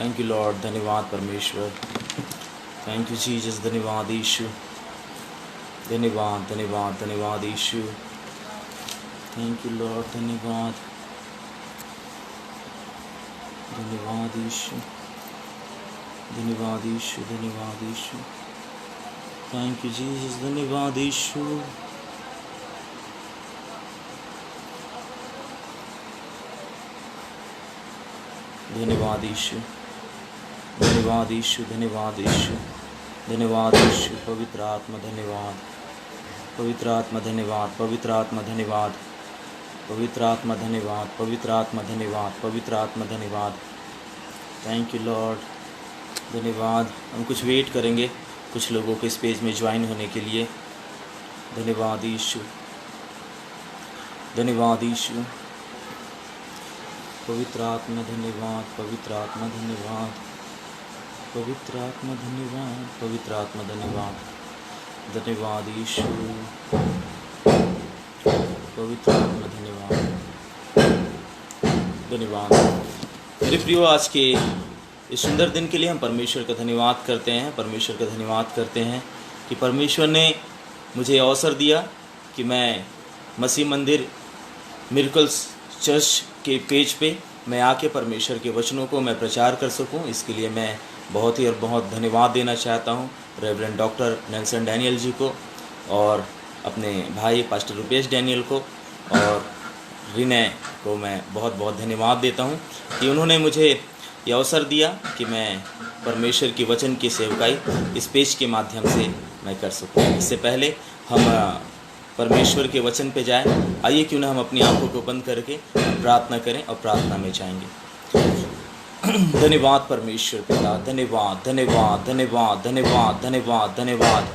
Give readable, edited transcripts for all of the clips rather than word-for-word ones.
Thank you Lord, धन्यवाद परमेश्वर। Thank you Jesus, धन्यवाद यीशु, धन्यवाद धन्यवाद धन्यवाद यीशु। थैंक यू लॉर्ड, धन्यवाद धन्यवाद यीशु, धन्यवाद यीशु, धन्यवाद यीशु। थैंक यू जीसस, धन्यवाद यीशु। धन्यवाद यीशु, धन्यवाद यीशु, धन्यवाद यीशु, धन्यवाद यीशु। पवित्र आत्मा धन्यवाद, पवित्र आत्मा धन्यवाद, पवित्र आत्मा धन्यवाद, पवित्र आत्मा धन्यवाद, पवित्र आत्मा धन्यवाद, पवित्र आत्मा धन्यवाद। थैंक यू लॉर्ड, धन्यवाद। हम कुछ वेट करेंगे कुछ लोगों को इस पेज में ज्वाइन होने के लिए। धन्यवाद यीशु, धन्यवाद यीशु। पवित्र आत्मा धन्यवाद, पवित्र आत्मा धन्यवाद, पवित्र आत्मा धन्यवाद, पवित्र आत्मा धन्यवाद। धन्यवाद यीशु, पवित्र आत्मा धन्यवाद, धन्यवाद। मेरे प्रियो, आज के इस सुंदर दिन के लिए हम परमेश्वर का धन्यवाद करते हैं, परमेश्वर का धन्यवाद करते हैं कि परमेश्वर ने मुझे अवसर दिया कि मैं मसीह मंदिर मिरेकल्स चर्च के पेज पे मैं आके परमेश्वर के वचनों को मैं प्रचार कर सकूं। इसके लिए मैं बहुत ही और बहुत धन्यवाद देना चाहता हूं रेवरेंड डॉक्टर नेल्सन डैनियल जी को और अपने भाई पास्टर रुपेश डैनियल को और रिने को मैं बहुत बहुत धन्यवाद देता हूं कि उन्होंने मुझे ये अवसर दिया कि मैं परमेश्वर की वचन की सेवकाई इस पेज के माध्यम से मैं कर सकूं। इससे पहले हम परमेश्वर के वचन पे जाएं। आइए क्यों ना हम अपनी आंखों को बंद करके प्रार्थना करें और प्रार्थना में जाएंगे। धन्यवाद परमेश्वर पिता, धन्यवाद धन्यवाद धन्यवाद धन्यवाद धन्यवाद धन्यवाद।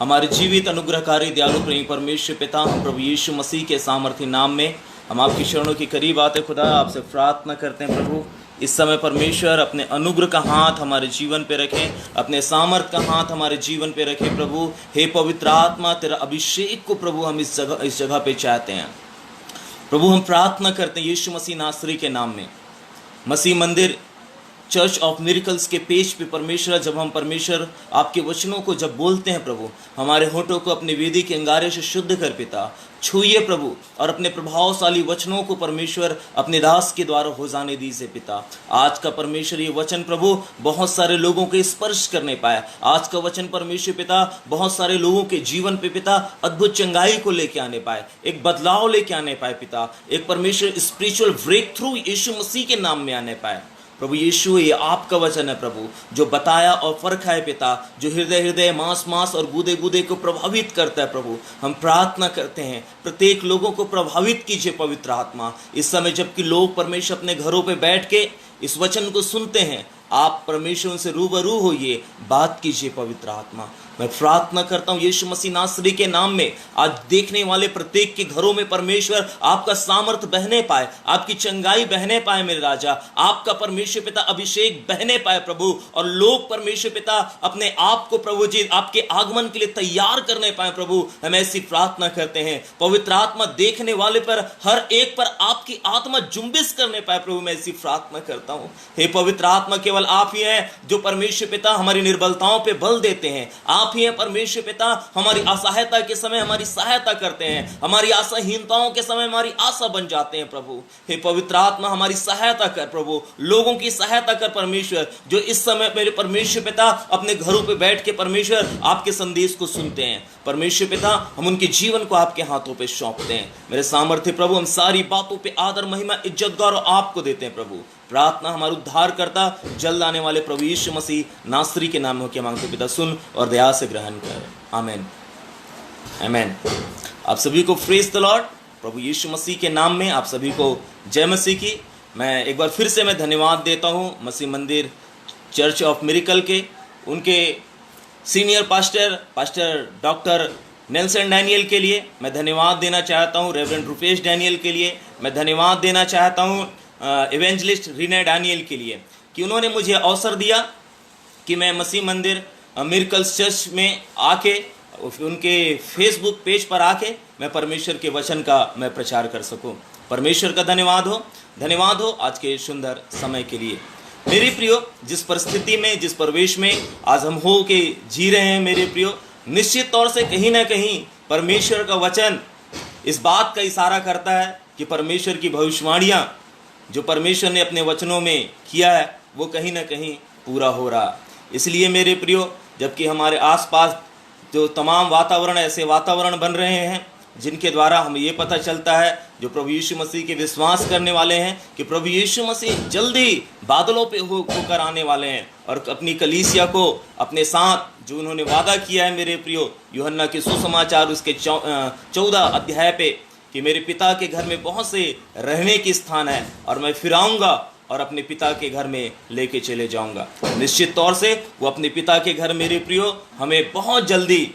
हमारे जीवित अनुग्रहकारी दयालु प्रेमी परमेश्वर पिता, हम प्रभु यीशु मसीह के सामर्थी नाम में हम आपकी शरणों के करीब आते खुदा, आपसे प्रार्थना करते हैं प्रभु इस समय परमेश्वर अपने अनुग्रह का हाथ हमारे जीवन पे रखें, अपने सामर्थ का हाथ हमारे जीवन पे रखें प्रभु। हे पवित्र आत्मा, तेरा अभिषेक को प्रभु हम इस जगह पे चाहते हैं प्रभु। हम प्रार्थना करते हैं यीशु मसीह नासरी के नाम में। मसीह मंदिर चर्च ऑफ मिरेकल्स के पेज पे परमेश्वर, जब हम परमेश्वर आपके वचनों को जब बोलते हैं प्रभु, हमारे होठों को अपने वेदी के अंगारे से शुद्ध कर पिता छूइए प्रभु, और अपने प्रभावशाली वचनों को परमेश्वर अपने दास के द्वारा हो जाने दीजिए पिता। आज का परमेश्वर ये वचन प्रभु बहुत सारे लोगों के स्पर्श करने पाया। आज का वचन परमेश्वर पिता बहुत सारे लोगों के जीवन पे पिता अद्भुत चंगाई को लेके आने पाए, एक बदलाव लेके आने पाए पिता, एक परमेश्वर स्पिरिचुअल ब्रेक थ्रू यीशु मसीह के नाम में आने पाए प्रभु यीशु। ये आपका वचन है प्रभु, जो बताया और फर्क है पिता, जो हृदय हृदय मांस मांस और गूदे गूदे को प्रभावित करता है प्रभु। हम प्रार्थना करते हैं प्रत्येक लोगों को प्रभावित कीजिए पवित्र आत्मा। इस समय जबकि लोग परमेश्वर अपने घरों पे बैठ के इस वचन को सुनते हैं, आप परमेश्वर उनसे रूबरू होइए, बात कीजिए पवित्र आत्मा। मैं प्रार्थना करता हूँ यीशु मसीह नासरी के नाम में, आज देखने वाले प्रत्येक के घरों में परमेश्वर आपका सामर्थ बहने पाए, आपकी चंगाई बहने पाए मेरे राजा, आपका परमेश्वर पिता अभिषेक बहने पाए प्रभु, और लोग परमेश्वर पिता अपने आप को प्रभु जी आपके आगमन के लिए तैयार करने पाए प्रभु। हम ऐसी प्रार्थना करते हैं पवित्र आत्मा, देखने वाले पर हर एक पर आपकी आत्मा जुम्बिश करने पाए प्रभु। मैं ऐसी प्रार्थना करता हूँ हे पवित्र आत्मा, केवल आप ही हैं जो परमेश्वर पिता हमारी निर्बलताओं पे बल देते हैं। आप ही हैं परमेश्वर पिता हमारी असहायता के समय हमारी सहायता करते हैं, हमारी आशाहीनताओं के समय हमारी आशा बन जाते हैं प्रभु। हे पवित्र आत्मा, हमारी सहायता कर प्रभु, लोगों की सहायता कर परमेश्वर, जो इस समय मेरे परमेश्वर पिता अपने घरों पे बैठ के परमेश्वर आपके संदेश को सुनते हैं परमेश्वर पिता। हम उनके जीवन को आपके हाथों पे सौंपते हैं मेरे सामर्थ्य प्रभु। हम सारी बातों पे आदर महिमा इज्जत गौरव आपको देते हैं प्रभु। प्रार्थना हमारे उद्धार करता जल्द आने वाले प्रभु यीशु मसीह नासरी के नाम होकर मांगते पिता, सुन और दया से ग्रहण कर। आमीन आमीन। आप सभी को प्रेज द लॉर्ड। प्रभु यीशु मसीह के नाम में आप सभी को जय मसीह की। मैं एक बार फिर से मैं धन्यवाद देता हूँ मसीह मंदिर चर्च ऑफ मिरेकल के उनके senior pastor doctor Nelson Daniel के लिए मैं धन्यवाद देना चाहता हूँ। रेवरेंड रुपेश डैनियल के लिए मैं धन्यवाद देना चाहता हूँ। इवेंजलिस्ट रिने डैनियल के लिए कि उन्होंने मुझे अवसर दिया कि मैं मसीह मंदिर मिरेकल्स चर्च में आके उनके फेसबुक पेज पर आके मैं परमेश्वर के वचन का मैं प्रचार कर सकूं। परमेश्वर का धन्यवाद हो आज के सुंदर समय के लिए। मेरे प्रियो, जिस परिस्थिति में, जिस परिवेश में आज हम हो के जी रहे हैं मेरे प्रियो, निश्चित तौर से कहीं ना कहीं परमेश्वर का वचन इस बात का इशारा करता है कि परमेश्वर की भविष्यवाणियां जो परमेश्वर ने अपने वचनों में किया है वो कहीं ना कहीं पूरा हो रहा। इसलिए मेरे प्रियो, जबकि हमारे आसपास जो तमाम वातावरण ऐसे वातावरण बन रहे हैं जिनके द्वारा हमें ये पता चलता है, जो प्रभु यीशु मसीह के विश्वास करने वाले हैं, कि प्रभु यीशु मसीह जल्दी बादलों पे होकर आने वाले हैं और अपनी कलीसिया को अपने साथ जो उन्होंने वादा किया है मेरे प्रियो, यूहन्ना के सुसमाचार उसके 14 अध्याय पे, कि मेरे पिता के घर में बहुत से रहने की स्थान है और मैं फिर आऊँगा और अपने पिता के घर में लेके चले जाऊँगा। निश्चित तौर से वो अपने पिता के घर मेरे प्रियो हमें बहुत जल्दी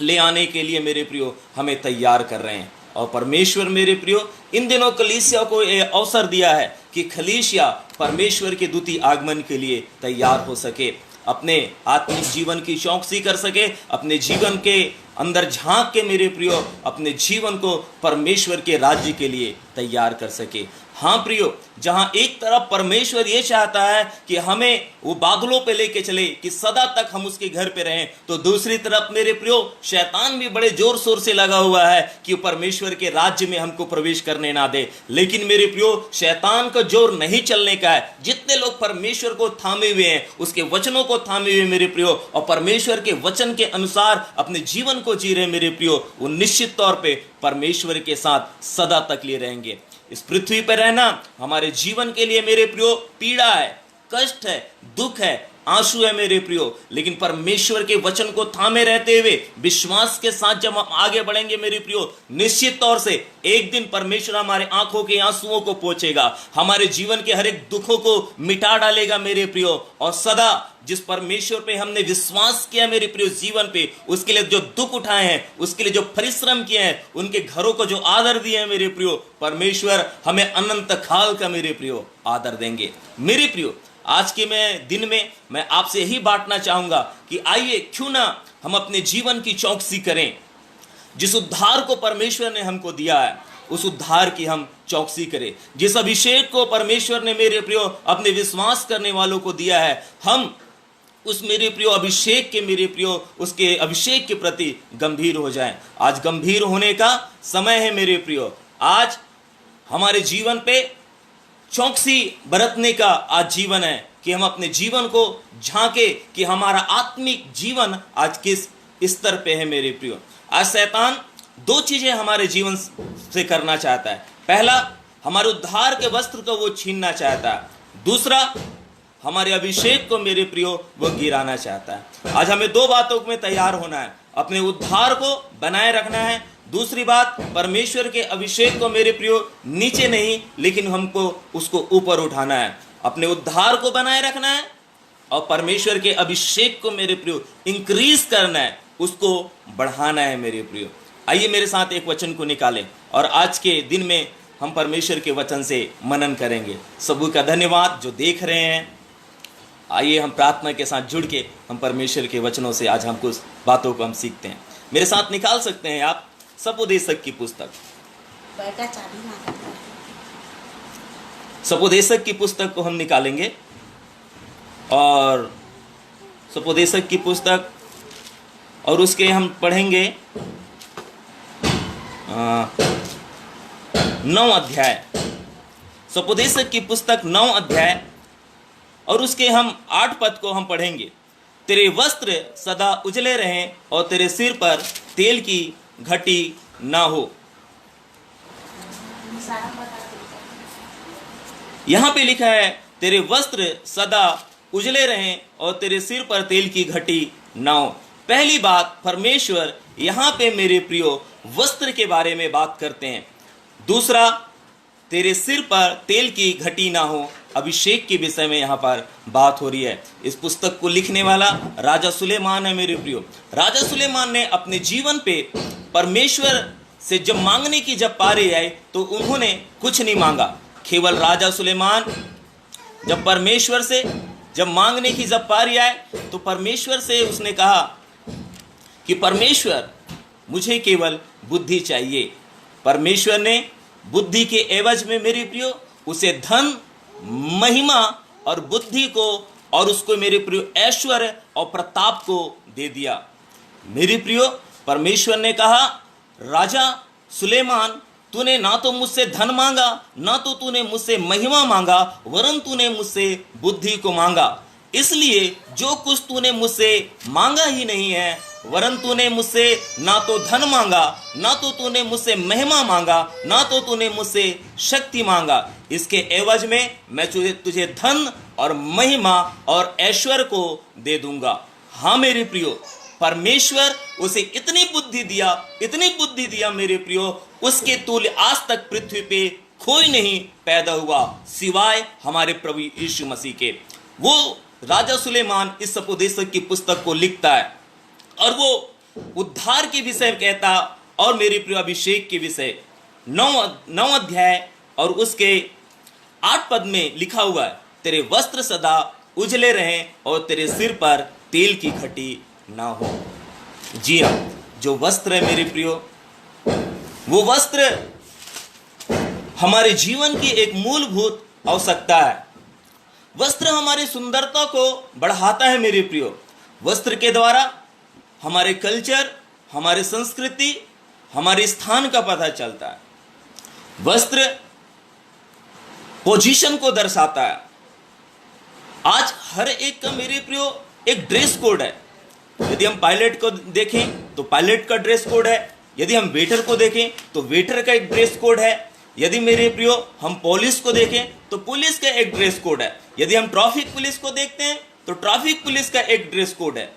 ले आने के लिए मेरे प्रियो हमें तैयार कर रहे हैं। और परमेश्वर मेरे प्रियो इन दिनों कलीसिया को ये अवसर दिया है कि कलीसिया परमेश्वर के द्वितीय आगमन के लिए तैयार हो सके, अपने आत्मिक जीवन की चौकसी कर सके, अपने जीवन के अंदर झांक के मेरे प्रियो अपने जीवन को परमेश्वर के राज्य के लिए तैयार कर सके। हाँ प्रियो, जहाँ एक तरफ परमेश्वर ये चाहता है कि हमें वो बादलों पे लेके चले, कि सदा तक हम उसके घर पे रहें, तो दूसरी तरफ मेरे प्रियो शैतान भी बड़े जोर शोर से लगा हुआ है कि परमेश्वर के राज्य में हमको प्रवेश करने ना दे। लेकिन मेरे प्रियो, शैतान का जोर नहीं चलने का है। जितने लोग परमेश्वर को थामे हुए हैं, उसके वचनों को थामे हुए मेरे प्रियो, और परमेश्वर के वचन के अनुसार अपने जीवन को जी रहे मेरे प्रियो, वो निश्चित तौर पर परमेश्वर के साथ सदा तक लिए रहेंगे। इस पृथ्वी पर रहना हमारे जीवन के लिए मेरे प्रियो पीड़ा है, कष्ट है, दुख है, आंसू है मेरे प्रियो, लेकिन परमेश्वर के वचन को थामे रहते हुए विश्वास के साथ जब हम आगे बढ़ेंगे मेरे प्रियो, निश्चित तौर से एक दिन परमेश्वर हमारे आंखों के आंसुओं को पोंछेगा, हमारे जीवन के हर एक दुखों को मिटा डालेगा मेरे प्रियो। और सदा जिस परमेश्वर पे हमने विश्वास किया मेरे प्रियो जीवन पे, उसके लिए जो दुख उठाए हैं, उसके लिए जो परिश्रम किए हैं, उनके घरों को जो आदर दिए हैं मेरे प्रियो, परमेश्वर हमें अनंत काल का मेरे प्रियो आदर देंगे। मेरे प्रियो, आज के दिन में मैं आपसे यही बांटना चाहूंगा कि आइए क्यों ना हम अपने जीवन की चौकसी करें। जिस उद्धार को परमेश्वर ने हमको दिया है, उस उद्धार की हम चौकसी करें। जिस अभिषेक को परमेश्वर ने मेरे प्रियो अपने विश्वास करने वालों को दिया है, हम उस मेरे प्रियो अभिषेक के मेरे प्रियो उसके अभिषेक के प्रति गंभीर हो जाएं। आज गंभीर होने का समय है मेरे प्रियो। आज हमारे जीवन पे चौकसी बरतने का आज जीवन है कि हम अपने जीवन को झांके कि हमारा आत्मिक जीवन आज किस स्तर पे है मेरे प्रियो। आज शैतान दो चीजें हमारे जीवन से करना चाहता है। पहला, हमारे उद्धार के वस्त्र को वो छीनना चाहता है। दूसरा, हमारे अभिषेक को मेरे प्रियो वो गिराना चाहता है। आज हमें दो बातों में तैयार होना है, अपने उद्धार को बनाए रखना है, दूसरी बात परमेश्वर के अभिषेक को मेरे प्रियो नीचे नहीं लेकिन हमको उसको ऊपर उठाना है। अपने उद्धार को बनाए रखना है और परमेश्वर के अभिषेक को मेरे प्रियो इंक्रीज करना है, उसको बढ़ाना है मेरे प्रियो। आइए मेरे साथ एक वचन को निकालें और आज के दिन में हम परमेश्वर के वचन से मनन करेंगे। सबू का धन्यवाद जो देख रहे हैं। आइए हम प्रार्थना के साथ जुड़ के हम परमेश्वर के वचनों से आज हम कुछ बातों को हम सीखते हैं। मेरे साथ निकाल सकते हैं आप सपोदेशक की पुस्तक। सपोदेशक की पुस्तक को हम निकालेंगे और सपोदेशक की पुस्तक और उसके हम पढ़ेंगे 9 अध्याय। सपोदेशक की पुस्तक 9 अध्याय और उसके हम 8 पद को हम पढ़ेंगे। तेरे वस्त्र सदा उजले रहें और तेरे सिर पर तेल की घटी ना हो। यहां पे लिखा है तेरे वस्त्र सदा उजले रहें और तेरे सिर पर तेल की घटी ना हो। पहली बात, परमेश्वर यहां पे मेरे प्रियो वस्त्र के बारे में बात करते हैं। दूसरा, तेरे सिर पर तेल की घटी ना हो, अभिषेक के विषय में यहाँ पर बात हो रही है। इस पुस्तक को लिखने वाला राजा सुलेमान है मेरे प्रियो। राजा सुलेमान ने अपने जीवन पे परमेश्वर से जब मांगने की जब पारी आई तो उन्होंने कुछ नहीं मांगा। केवल राजा सुलेमान जब परमेश्वर से जब मांगने की जब पारी आए तो परमेश्वर से उसने कहा कि परमेश्वर मुझे केवल बुद्धि चाहिए। परमेश्वर ने बुद्धि के एवज में मेरे प्रियो उसे धन, महिमा और बुद्धि को और उसको मेरे प्रियो ऐश्वर्य और प्रताप को दे दिया। मेरे प्रियो, परमेश्वर ने कहा, राजा सुलेमान, तूने ना तो मुझसे धन मांगा, ना तो तूने मुझसे महिमा मांगा, वरन तूने मुझसे बुद्धि को मांगा। इसलिए जो कुछ तूने मुझसे मांगा ही नहीं है, वरन तूने मुझसे ना तो धन मांगा, ना तो तूने मुझसे महिमा मांगा, ना तो तूने मुझसे शक्ति मांगा, इसके एवज में मैं तुझे धन और महिमा और ऐश्वर्य को दे दूंगा। हाँ मेरे प्रियो, परमेश्वर उसे इतनी बुद्धि दिया मेरे प्रियो, उसके तुल्य आज तक पृथ्वी पे कोई नहीं पैदा हुआ सिवाय हमारे प्रभु यीशु मसीह के। वो राजा सुलेमान इस उपदेशक की पुस्तक को लिखता है और वो उद्धार के विषय कहता और मेरे प्रिय अभिषेक के विषय 9 अध्याय और उसके 8 पद में लिखा हुआ है, तेरे वस्त्र सदा उजले रहें और तेरे सिर पर तेल की घटी ना हो। जी हाँ, जो वस्त्र है मेरे प्रियो, वो वस्त्र हमारे जीवन की एक मूलभूत आवश्यकता है। वस्त्र हमारी सुंदरता को बढ़ाता है मेरे प्रियो। वस्त्र के द्वारा हमारे कल्चर, हमारे संस्कृति, हमारे स्थान का पता चलता है। वस्त्र पोजीशन को दर्शाता है। आज हर एक का मेरे प्रियो एक ड्रेस कोड है। यदि हम पायलट को देखें तो पायलट का ड्रेस कोड है, यदि हम वेटर को देखें तो वेटर का एक ड्रेस कोड है, यदि मेरे प्रियो हम पुलिस को देखें तो पुलिस का एक ड्रेस कोड है, यदि हम ट्रैफिक पुलिस को देखते हैं तो ट्रैफिक पुलिस का एक ड्रेस कोड है,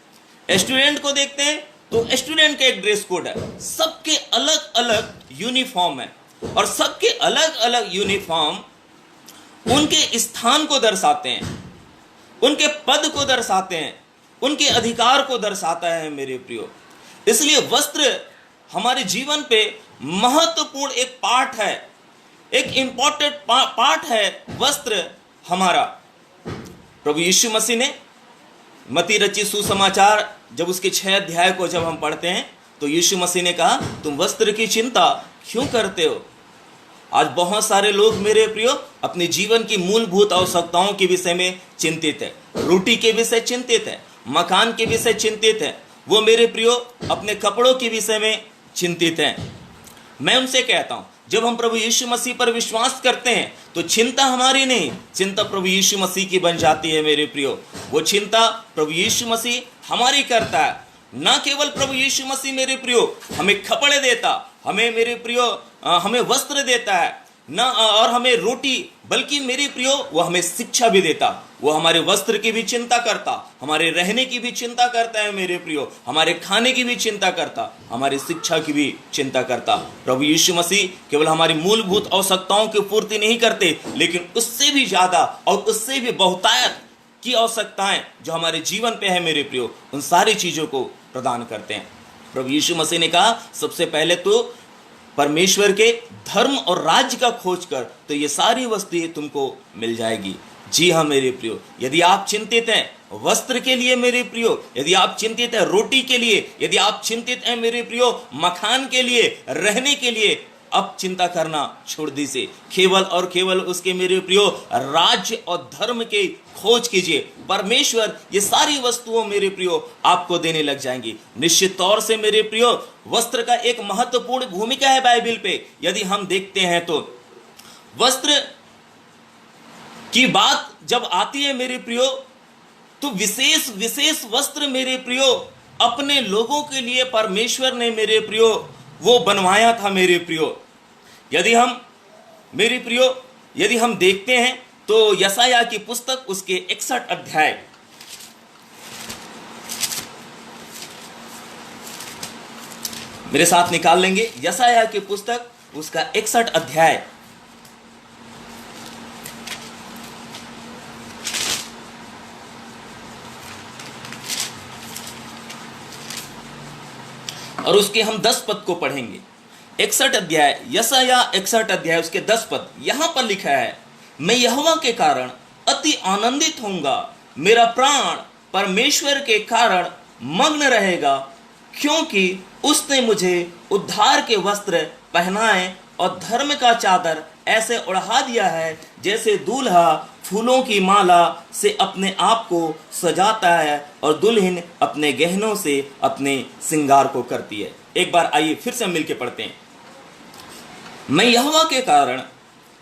स्टूडेंट को देखते हैं तो स्टूडेंट का एक ड्रेस कोड है। सबके अलग अलग यूनिफॉर्म है और सबके अलग अलग यूनिफॉर्म उनके स्थान को दर्शाते हैं, उनके पद को दर्शाते हैं, उनके अधिकार को दर्शाता है मेरे प्रियो। इसलिए वस्त्र हमारे जीवन पे महत्वपूर्ण एक पार्ट है, एक इंपॉर्टेंट पार्ट है वस्त्र हमारा। प्रभु यीशु मसीह ने मत्ती रचित सुसमाचार जब उसके 6 अध्याय को जब हम पढ़ते हैं तो यीशु मसीह ने कहा, तुम वस्त्र की चिंता क्यों करते हो। आज बहुत सारे लोग मेरे प्रियो अपने जीवन की मूलभूत आवश्यकताओं के विषय में चिंतित है, रोटी के विषय चिंतित है, मकान के विषय चिंतित है, वो मेरे प्रियो अपने कपड़ों के विषय में चिंतित हैं। मैं उनसे कहता हूं, जब हम प्रभु यीशु मसीह पर विश्वास करते हैं तो चिंता हमारी नहीं, चिंता प्रभु यीशु मसीह की बन जाती है मेरे प्रियो। वो चिंता प्रभु यीशु मसीह हमारी करता है। ना केवल प्रभु यीशु मसीह मेरे प्रियो हमें कपड़े देता, हमें मेरे प्रियो हमें वस्त्र देता है ना, और हमें रोटी, बल्कि मेरे प्रियो वो हमें शिक्षा भी देता। वो हमारे वस्त्र की भी चिंता करता, हमारे रहने की भी चिंता करता है मेरे प्रियो, हमारे खाने की भी चिंता करता, हमारी शिक्षा की भी चिंता करता। प्रभु यीशु मसीह केवल हमारी मूलभूत आवश्यकताओं की पूर्ति नहीं करते, लेकिन उससे भी ज्यादा और उससे भी बहुतायत की आवश्यकताएं जो हमारे जीवन पे है मेरे प्रियो, उन सारी चीजों को प्रदान करते हैं। प्रभु यीशु मसीह ने कहा, सबसे पहले तो परमेश्वर के धर्म और राज्य का खोज कर, तो ये सारी वस्तुएं तुमको मिल जाएगी। जी हाँ मेरे प्रियो, यदि आप चिंतित हैं वस्त्र के लिए मेरे प्रियो, यदि आप चिंतित हैं रोटी के लिए, यदि आप चिंतित हैं मेरे प्रियो मकान के लिए, रहने के लिए, अब चिंता करना छोड़ दीजिए। केवल और केवल उसके मेरे प्रियो राज्य और धर्म के खोज कीजिए। परमेश्वर ये सारी वस्तुओं मेरे प्रियो आपको देने लग जाएंगी। निश्चित तौर से मेरे प्रियो वस्त्र का एक महत्वपूर्ण भूमिका है बाइबल पे। यदि हम देखते हैं तो वस्त्र की बात जब आती है मेरे प्रियो, तो विशेष विशेष वस्त्र मेरे प्रियो अपने लोगों के लिए परमेश्वर ने मेरे प्रियो वो बनवाया था मेरे प्रियो। यदि हम मेरे प्रियो यदि हम देखते हैं तो यशायाह की पुस्तक उसके 61 अध्याय, मेरे साथ निकाल लेंगे यशायाह की पुस्तक उसका 61 अध्याय और उसके हम 10 पद को पढ़ेंगे। 61 अध्याय यशायाह 61 अध्याय उसके 10 पद यहां पर लिखा है, मैं यहोवा के कारण अति आनंदित होऊंगा, मेरा प्राण परमेश्वर के कारण मग्न रहेगा, क्योंकि उसने मुझे उद्धार के वस्त्र पहनाए और धर्म का चादर ऐसे उड़ा दिया है जैसे दूल्हा फूलों की माला से अपने आप को सजाता है और दुल्हन अपने गहनों से अपने श्रृंगार को करती है। एक बार आइए फिर से मिलकर पढ़ते हैं। मैं यहोवा के कारण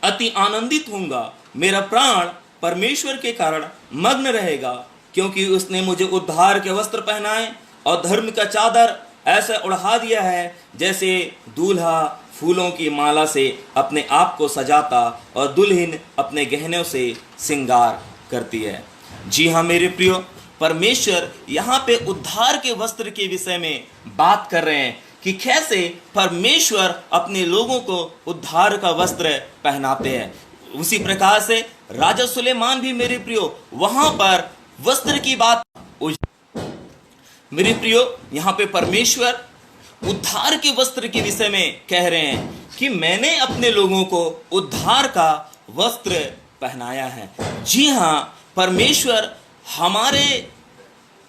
अति आनंदित होऊंगा, मेरा प्राण परमेश्वर के कारण मग्न रहेगा, क्योंकि उसने मुझे उद्धार के वस्त्र पहनाए और धर्म का चादर ऐसे उड़ा दिया है जैसे दूल्हा फूलों की माला से अपने आप को सजाता और दुल्हन अपने गहनों से श्रृंगार करती है। जी हाँ मेरे प्रियो, परमेश्वर यहाँ पे उद्धार के वस्त्र के विषय में बात कर रहे हैं कि कैसे परमेश्वर अपने लोगों को उद्धार का वस्त्र पहनाते हैं। उसी प्रकार से राजा सुलेमान भी मेरे प्रियो वहां पर वस्त्र की बात। मेरे प्रियो, यहाँ पे परमेश्वर उद्धार के वस्त्र के विषय में कह रहे हैं कि मैंने अपने लोगों को उद्धार का वस्त्र पहनाया है। जी हाँ, परमेश्वर हमारे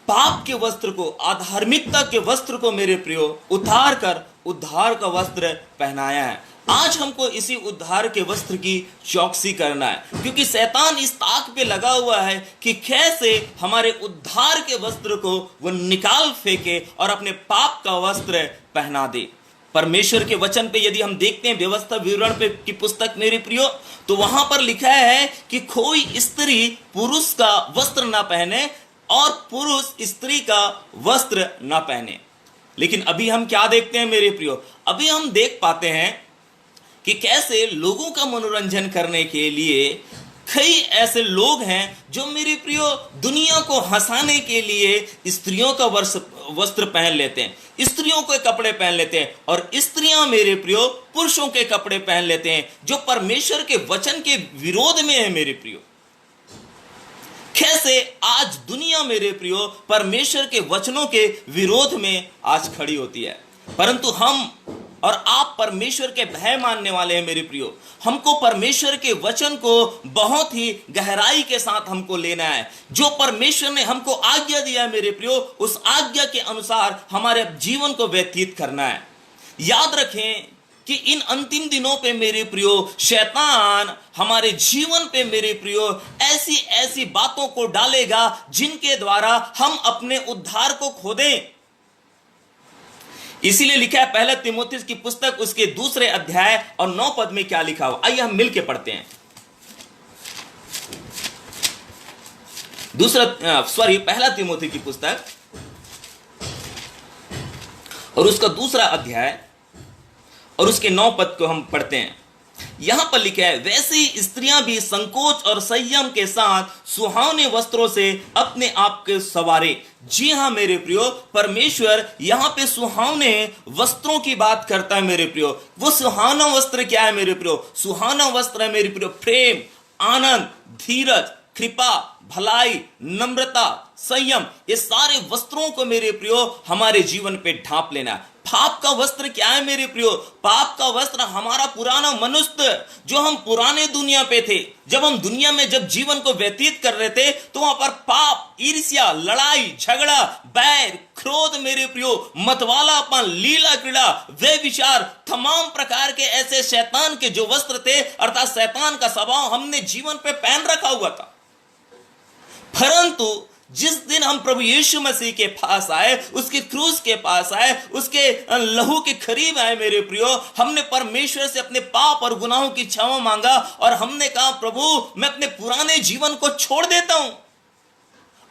पाप के वस्त्र को, अधार्मिकता के वस्त्र को मेरे प्रियो उतार कर उद्धार का वस्त्र पहनाया है। आज हमको इसी उद्धार के वस्त्र की चौकसी करना है, क्योंकि शैतान इस ताक पे लगा हुआ है कि कैसे हमारे उद्धार के वस्त्र को वो निकाल फेंके और अपने पाप का वस्त्र पहना दे। परमेश्वर के वचन पे यदि हम देखते हैं व्यवस्था विवरण पे की पुस्तक मेरे प्रियो, तो वहां पर लिखा है कि कोई स्त्री पुरुष का वस्त्र ना पहने और पुरुष स्त्री का वस्त्र ना पहने। लेकिन अभी हम क्या देखते हैं मेरे प्रियो, अभी हम देख पाते हैं कि कैसे लोगों का मनोरंजन करने के लिए कई ऐसे लोग हैं जो मेरे प्रियो दुनिया को हंसाने के लिए स्त्रियों का वस्त्र पहन लेते हैं, स्त्रियों के कपड़े पहन लेते हैं, और स्त्रियां मेरे प्रियो पुरुषों के कपड़े पहन लेते हैं, जो परमेश्वर के वचन के विरोध में है मेरे प्रियो। कैसे आज दुनिया मेरे प्रियो परमेश्वर के वचनों के विरोध में आज खड़ी होती है, परंतु हम और आप परमेश्वर के भय मानने वाले हैं मेरे प्रियो। हमको परमेश्वर के वचन को बहुत ही गहराई के साथ हमको लेना है। जो परमेश्वर ने हमको आज्ञा दिया है मेरे प्रियो, उस आज्ञा के अनुसार हमारे जीवन को व्यतीत करना है। याद रखें कि इन अंतिम दिनों पे मेरे प्रियो शैतान हमारे जीवन पे मेरे प्रियो ऐसी ऐसी बातों को डालेगा जिनके द्वारा हम अपने उद्धार को खो दें। इसीलिए लिखा है पहला तीमुथियुस की पुस्तक उसके 2 अध्याय और 9 पद में क्या लिखा हो, आइए हम मिलके पढ़ते हैं। पहला तीमुथियुस की पुस्तक और उसका 2 अध्याय और उसके 9 पद को हम पढ़ते हैं। यहां पर लिखा है, वैसे ही स्त्रियां भी संकोच और संयम के साथ सुहावने वस्त्रों से अपने आप के सवारे। जी हां मेरे प्रियो, परमेश्वर यहां पे सुहावने वस्त्रों की बात करता है मेरे प्रियो। वो सुहावना वस्त्र क्या है मेरे प्रियो? सुहावना वस्त्र है मेरे प्रियो प्रेम, आनंद, धीरज, कृपा, भलाई, नम्रता, संयम। ये सारे वस्त्रों को मेरे प्रियो हमारे जीवन पे ढांप लेना। पाप का वस्त्र क्या है मेरे प्रियो? पाप का वस्त्र हमारा पुराना मनुष्य, जो हम पुराने दुनिया पे थे, जब हम दुनिया में जब जीवन को व्यतीत कर रहे थे, तो वहां पर पाप, ईर्ष्या, लड़ाई, झगड़ा, बैर, क्रोध मेरे प्रियो, मतवालापन, लीला क्रीड़ा, वे विचार, तमाम प्रकार के ऐसे शैतान के जो वस्त्र थे, अर्थात शैतान का स्वभाव हमने जीवन पे पहन रखा हुआ था। परंतु जिस दिन हम प्रभु यीशु मसीह के पास आए, उसके क्रूस के पास आए, उसके लहू के करीब आए मेरे प्रियो, हमने परमेश्वर से अपने पाप और गुनाहों की क्षमा मांगा और हमने कहा, प्रभु मैं अपने पुराने जीवन को छोड़ देता हूं,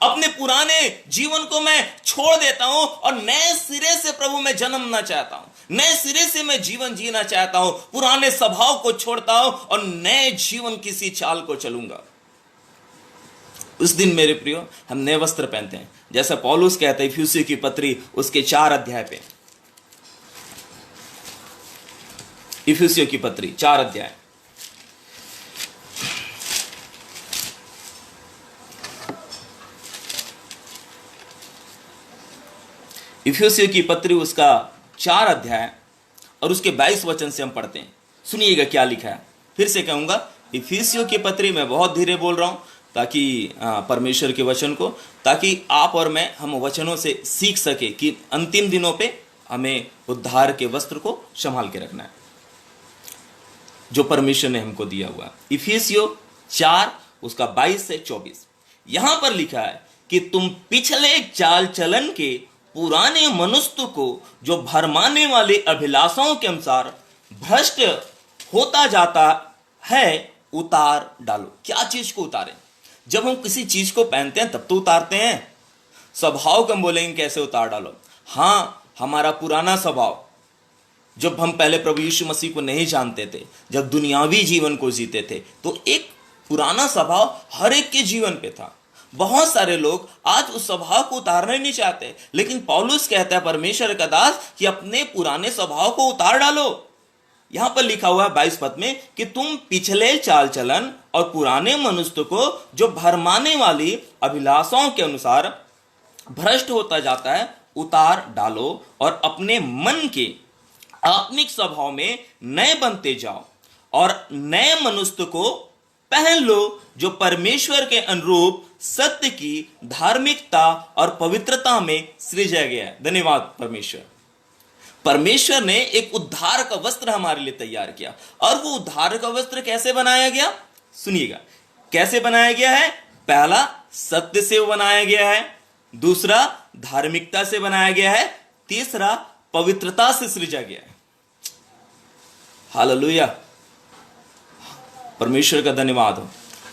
अपने पुराने जीवन को मैं छोड़ देता हूं और नए सिरे से प्रभु मैं जन्मना चाहता हूं, नए सिरे से मैं जीवन जीना चाहता हूं, पुराने स्वभाव को छोड़ता हूं और नए जीवन किसी चाल को चलूंगा। उस दिन मेरे प्रियो हम नए वस्त्र पहनते हैं, जैसा पौलुस कहता है इफिसियों की पत्री उसके 4 अध्याय पे। इफिसियों की पत्री 4 अध्याय इफिसियों की पत्री उसका 4 अध्याय और उसके 22 वचन से हम पढ़ते हैं। सुनिएगा क्या लिखा है। फिर से कहूंगा, इफिसियों की पत्री में बहुत धीरे बोल रहा हूं ताकि परमेश्वर के वचन को, ताकि आप और मैं हम वचनों से सीख सके कि अंतिम दिनों पे हमें उद्धार के वस्त्र को संभाल के रखना है। जो परमेश्वर ने हमको दिया हुआ। इफिसियों 4 उसका 22 से 24 यहां पर लिखा है कि तुम पिछले चाल चलन के पुराने मनुष्य को जो भरमाने वाले अभिलाषाओं के अनुसार भ्रष्ट होता जाता है उतार डालो। क्या चीज को उतारें? जब हम किसी चीज को पहनते हैं तब तो उतारते हैं। स्वभाव को हम बोलेंगे कैसे उतार डालो? हाँ, हमारा पुराना स्वभाव, जब हम पहले प्रभु यीशु मसीह को नहीं जानते थे, जब दुनियावी जीवन को जीते थे, तो एक पुराना स्वभाव हर एक के जीवन पे था। बहुत सारे लोग आज उस स्वभाव को उतारना ही नहीं चाहते, लेकिन पौलुस कहता है परमेश्वर का दास कि अपने पुराने स्वभाव को उतार डालो। यहां पर लिखा हुआ है 22 पद में कि तुम पिछले चाल चलन और पुराने मनुष्य को जो भरमाने वाली अभिलाषाओं के अनुसार भ्रष्ट होता जाता है उतार डालो और अपने मन के आत्मिक स्वभाव में नए बनते जाओ और नए मनुष्य को पहन लो जो परमेश्वर के अनुरूप सत्य की धार्मिकता और पवित्रता में सृजा गया है। धन्यवाद परमेश्वर। परमेश्वर ने एक उद्धार का वस्त्र हमारे लिए तैयार किया। और वो उद्धार का वस्त्र कैसे बनाया गया? सुनिएगा कैसे बनाया गया है। पहला सत्य से बनाया गया है, दूसरा धार्मिकता से बनाया गया है, तीसरा पवित्रता से सृजा गया है। हालेलुया, परमेश्वर का धन्यवाद हो।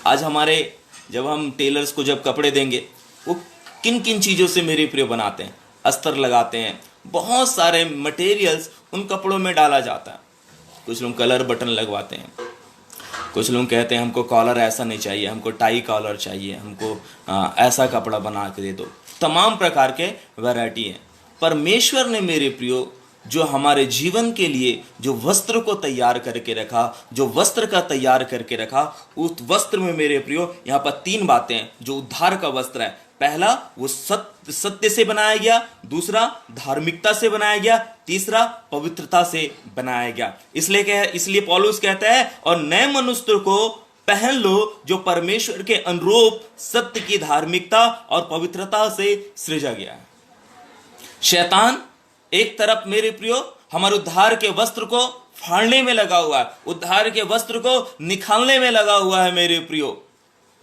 आज हमारे जब हम टेलर्स को जब कपड़े देंगे, वो किन किन चीज़ों से मेरे प्रिय बनाते हैं? अस्तर लगाते हैं, बहुत सारे मटेरियल्स उन कपड़ों में डाला जाता है। कुछ लोग कलर बटन लगवाते हैं, कुछ लोग कहते हैं हमको कॉलर ऐसा नहीं चाहिए, हमको टाई कॉलर चाहिए, हमको ऐसा कपड़ा बना के दे दो। तमाम प्रकार के वैरायटी हैं। परमेश्वर ने मेरे प्रियो जो हमारे जीवन के लिए जो वस्त्र को तैयार करके रखा, जो वस्त्र का तैयार करके रखा, उस वस्त्र में मेरे प्रियो यहाँ पर 3 बातें हैं जो उद्धार का वस्त्र है। पहला वो सत्य से बनाया गया, दूसरा धार्मिकता से बनाया गया, तीसरा पवित्रता से बनाया गया। इसलिए पौलुस कहता है और नए मनुष्य को पहन लो जो परमेश्वर के अनुरूप सत्य की धार्मिकता और पवित्रता से सृजा गया है। शैतान एक तरफ मेरे प्रियो हमारे उद्धार के वस्त्र को फाड़ने में लगा हुआ है, उद्धार के वस्त्र को निकालने में लगा हुआ है मेरे प्रियो।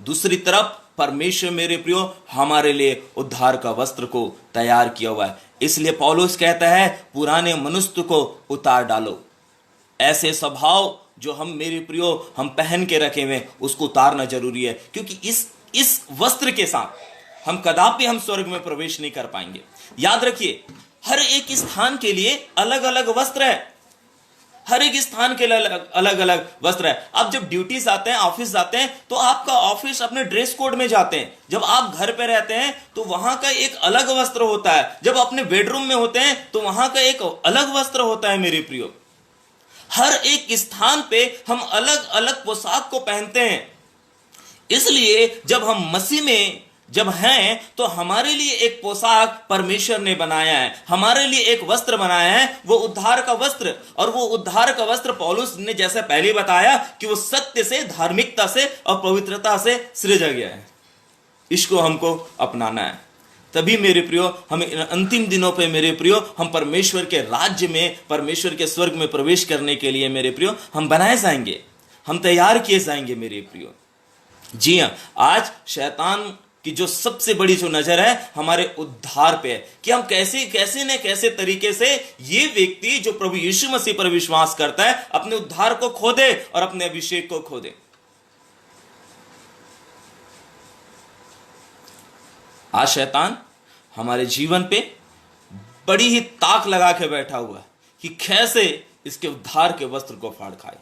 दूसरी तरफ परमेश्वर मेरे प्रियो हमारे लिए उद्धार का वस्त्र को तैयार किया हुआ है। इसलिए पौलुस कहता है पुराने मनुष्य को उतार डालो। ऐसे स्वभाव जो हम मेरे प्रियो हम पहन के रखे हुए उसको उतारना जरूरी है, क्योंकि इस वस्त्र के साथ हम कदापि हम स्वर्ग में प्रवेश नहीं कर पाएंगे। याद रखिए, हर एक स्थान के लिए अलग अलग वस्त्र है, हर एक स्थान के लिए अलग अलग वस्त्र है। आप जब ड्यूटी आते हैं, ऑफिस जाते हैं, तो आपका ऑफिस अपने ड्रेस कोड में जाते हैं। जब आप घर पे रहते हैं तो वहां का एक अलग वस्त्र होता है। जब अपने बेडरूम में होते हैं तो वहां का एक अलग वस्त्र होता है मेरे प्रियो। हर एक स्थान पे हम अलग अलग पोशाक को पहनते हैं। इसलिए जब हम मसीह में जब हैं तो हमारे लिए एक पोशाक परमेश्वर ने बनाया है, हमारे लिए एक वस्त्र बनाया है, वो उद्धार का वस्त्र। और वो उद्धार का वस्त्र पौलुस ने जैसे पहले बताया कि वो सत्य से, धार्मिकता से और पवित्रता से सृजा गया है। इसको हमको अपनाना है, तभी मेरे प्रियो हम अंतिम दिनों पे मेरे प्रियो हम परमेश्वर के राज्य में, परमेश्वर के स्वर्ग में प्रवेश करने के लिए मेरे प्रियो हम बनाए जाएंगे, हम तैयार किए जाएंगे मेरे प्रियो। जी हाँ, आज शैतान कि जो सबसे बड़ी जो नजर है हमारे उद्धार पे है कि हम कैसे न कैसे तरीके से ये व्यक्ति जो प्रभु यीशु मसीह पर विश्वास करता है अपने उद्धार को खो दे और अपने अभिषेक को खो दे। आज शैतान हमारे जीवन पे बड़ी ही ताक लगा के बैठा हुआ है कि कैसे इसके उद्धार के वस्त्र को फाड़ खाए।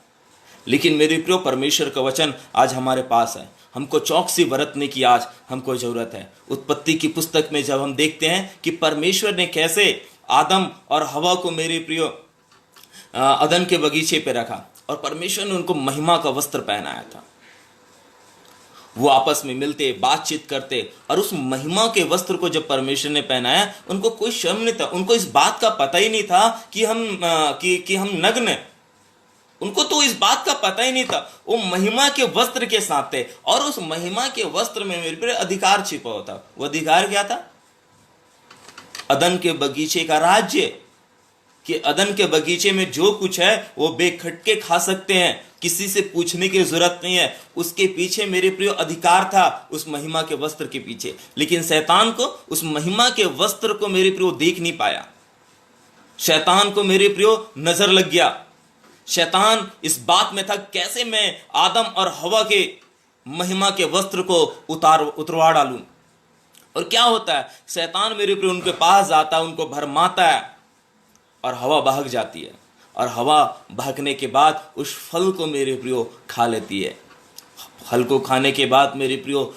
लेकिन मेरे प्रियो परमेश्वर का वचन आज हमारे पास है, हमको चौकसी बरतने की आज हमको जरूरत है। उत्पत्ति की पुस्तक में जब हम देखते हैं कि परमेश्वर ने कैसे आदम और हवा को मेरे प्रियो अदन के बगीचे पे रखा और परमेश्वर ने उनको महिमा का वस्त्र पहनाया था। वो आपस में मिलते, बातचीत करते और उस महिमा के वस्त्र को जब परमेश्वर ने पहनाया उनको कोई शर्म नहीं था, उनको इस बात का पता ही नहीं था कि हम नग्न हैं। उनको तो इस बात का पता ही नहीं था, वो महिमा के वस्त्र के साथ थे और उस महिमा के वस्त्र में मेरे पे अधिकार छिपा होता। वो अधिकार क्या था? अदन के बगीचे का राज्य। कि अदन के बगीचे में जो कुछ है वो बेखटके खा सकते हैं, किसी से पूछने की जरूरत नहीं है। उसके पीछे मेरे प्रियो अधिकार था, उस महिमा के वस्त्र के पीछे। लेकिन शैतान को उस महिमा के वस्त्र को मेरे प्रियो देख नहीं पाया। शैतान को मेरे प्रियो नजर लग गया। शैतान इस बात में था कैसे मैं आदम और हवा के महिमा के वस्त्र को उतरवा डालूं। और क्या होता है, शैतान मेरे प्रियो उनके पास जाता है, उनको भरमाता है और हवा बहक जाती है। और हवा बहकने के बाद उस फल को मेरे प्रियो खा लेती है। फल को खाने के बाद मेरे प्रियो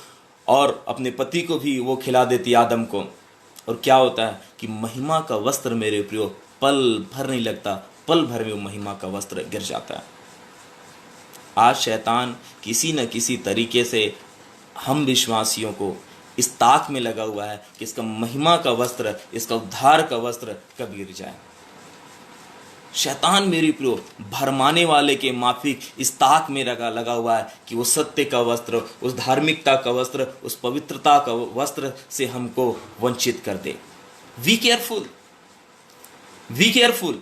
और अपने पति को भी वो खिला देती है, आदम को। और क्या होता है कि महिमा का वस्त्र मेरे प्रियो पल भर नहीं लगता, पल भर में वो महिमा का वस्त्र गिर जाता है। आज शैतान किसी न किसी तरीके से हम विश्वासियों को इस ताक में लगा हुआ है कि इसका महिमा का वस्त्र, इसका उद्धार का वस्त्र कब गिर जाए। शैतान मेरी प्रियो भरमाने वाले के माफिक इस ताक में लगा हुआ है कि वो सत्य का वस्त्र, उस धार्मिकता का वस्त्र, उस पवित्रता का वस्त्र से हमको वंचित कर दे। We careful, we careful.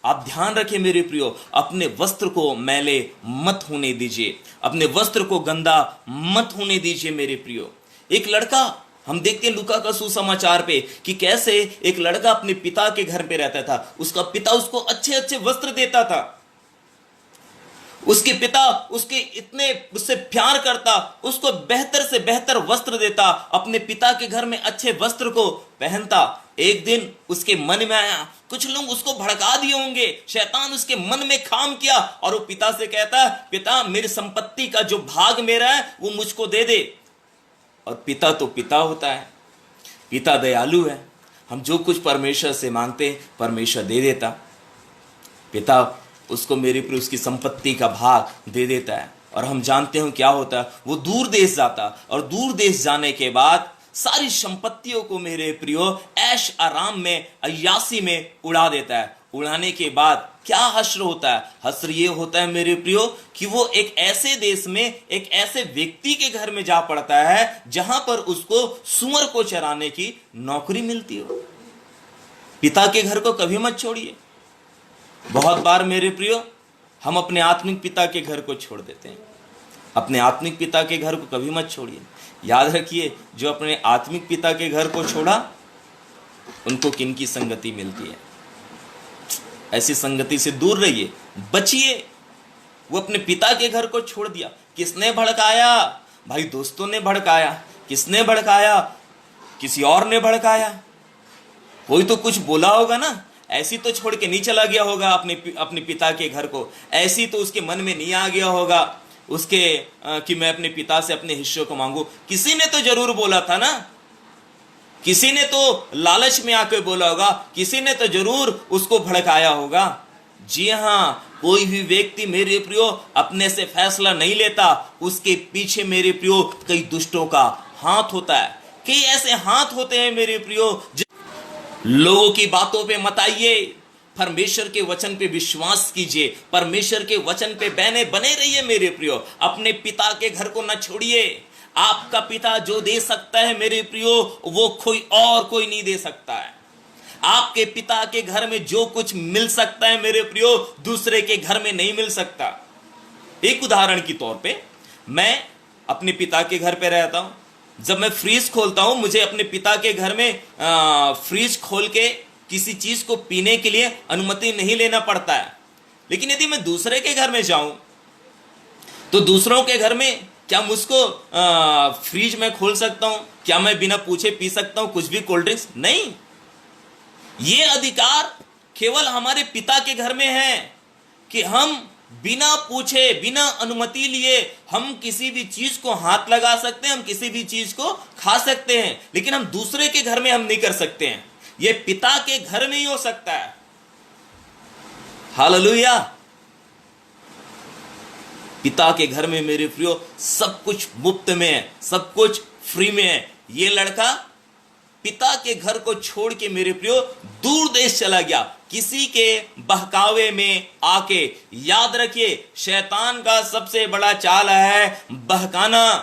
आप ध्यान रखें मेरे प्रियो, अपने वस्त्र को मैले मत होने दीजिए, अपने वस्त्र को गंदा मत होने दीजिए मेरे प्रियो। एक लड़का, हम देखते हैं लूका का सुसमाचार पे कि कैसे एक लड़का अपने पिता के घर पे रहता था। उसका पिता उसको अच्छे अच्छे वस्त्र देता था। उसके पिता उससे प्यार करता, उसको बेहतर से बेहतर वस्त्र देता, अपने पिता के घर में अच्छे वस्त्र को पहनता। एक दिन उसके मन में आया, कुछ लोग उसको भड़का दिए होंगे, शैतान उसके मन में काम किया और वो पिता से कहता है, पिता मेरी संपत्ति का जो भाग मेरा है वो मुझको दे दे। और पिता तो पिता होता है, पिता दयालु है। हम जो कुछ परमेश्वर से मांगते परमेश्वर दे देता। पिता उसको मेरे पर उसकी संपत्ति का भाग दे देता है। और हम जानते हैं क्या होता है, वो दूर देश जाता और दूर देश जाने के बाद सारी संपत्तियों को मेरे प्रियो ऐश आराम में, अय्यासी में उड़ा देता है। उड़ाने के बाद क्या हश्र होता है? हश्र ये होता है मेरे प्रियो कि वो एक ऐसे देश में, एक ऐसे व्यक्ति के घर में जा पड़ता है जहां पर उसको सूअर को चराने की नौकरी मिलती हो। पिता के घर को कभी मत छोड़िए। बहुत बार मेरे प्रियो हम अपने आत्मिक पिता के घर को छोड़ देते हैं। अपने आत्मिक पिता के घर को कभी मत छोड़िए। याद रखिए, जो अपने आत्मिक पिता के घर को छोड़ा उनको किनकी संगति मिलती है। ऐसी संगति से दूर रहिए, बचिए। वो अपने पिता के घर को छोड़ दिया। किसने भड़काया? भाई दोस्तों ने भड़काया। किसने भड़काया? किसी और ने भड़काया। कोई तो कुछ बोला होगा ना, ऐसी तो छोड़ के नहीं चला गया होगा अपने पिता के घर को। ऐसी तो उसके मन में नहीं आ गया होगा उसके कि मैं अपने पिता से अपने हिस्सों को मांगू। किसी ने तो जरूर बोला था ना, किसी ने तो लालच में आकर बोला होगा, किसी ने तो जरूर उसको भड़काया होगा। जी हाँ, कोई भी व्यक्ति मेरे प्रियो अपने से फैसला नहीं लेता, उसके पीछे मेरे प्रियो कई दुष्टों का हाथ होता है। कई ऐसे हाथ होते हैं मेरे प्रियो। लोगों की बातों पे मत आइए, परमेश्वर के वचन पे विश्वास कीजिए, परमेश्वर के वचन पे बने रहिए मेरे प्रियो। अपने पिता के घर को न छोड़िए। आपका पिता जो दे सकता है मेरे प्रियो, वो कोई नहीं दे सकता है। आपके पिता के घर में जो कुछ मिल सकता है मेरे प्रियो, दूसरे के घर में नहीं मिल सकता। एक उदाहरण के तौर पे, मैं अपने पिता के घर पे रहता हूं। जब मैं फ्रीज खोलता हूं, मुझे अपने पिता के घर में फ्रीज खोल के किसी चीज को पीने के लिए अनुमति नहीं लेना पड़ता है। लेकिन यदि मैं दूसरे के घर में जाऊं तो दूसरों के घर में क्या मुझको फ्रीज में खोल सकता हूं? क्या मैं बिना पूछे पी सकता हूं कुछ भी कोल्ड ड्रिंक्स? नहीं। ये अधिकार केवल हमारे पिता के घर में है कि हम बिना पूछे, बिना अनुमति लिए हम किसी भी चीज को हाथ लगा सकते हैं, हम किसी भी चीज को खा सकते हैं। लेकिन हम दूसरे के घर में हम नहीं कर सकते हैं। ये पिता के घर में ही हो सकता है। हालेलुया। पिता के घर में मेरे प्रियो सब कुछ मुफ्त में है, सब कुछ फ्री में है। ये लड़का पिता के घर को छोड़ के मेरे प्रियो दूर देश चला गया, किसी के बहकावे में आके। याद रखिए, शैतान का सबसे बड़ा चाल है बहकाना।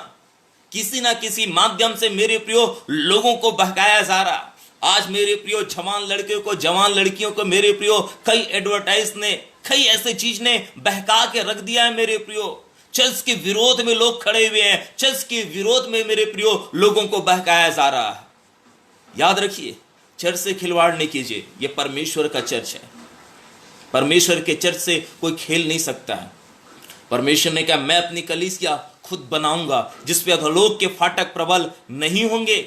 किसी ना किसी माध्यम से मेरे प्रियो लोगों को बहकाया जा रहा। आज मेरे प्रियो जवान लड़के को, जवान लड़कियों को मेरे प्रियो कई एडवर्टाइज ने, कई ऐसे चीज ने बहका के रख दिया है मेरे प्रियो। चर्च के विरोध में लोग खड़े हुए हैं, चर्च के विरोध में मेरे प्रियो लोगों को बहकाया जा रहा है। याद रखिए, चर्च से खिलवाड़ नहीं कीजिए, यह परमेश्वर का चर्च है। परमेश्वर के चर्च से कोई खेल नहीं सकता है। परमेश्वर ने कहा मैं अपनी कलीसिया खुद बनाऊंगा जिसपे अधोलोक के फाटक प्रबल नहीं होंगे।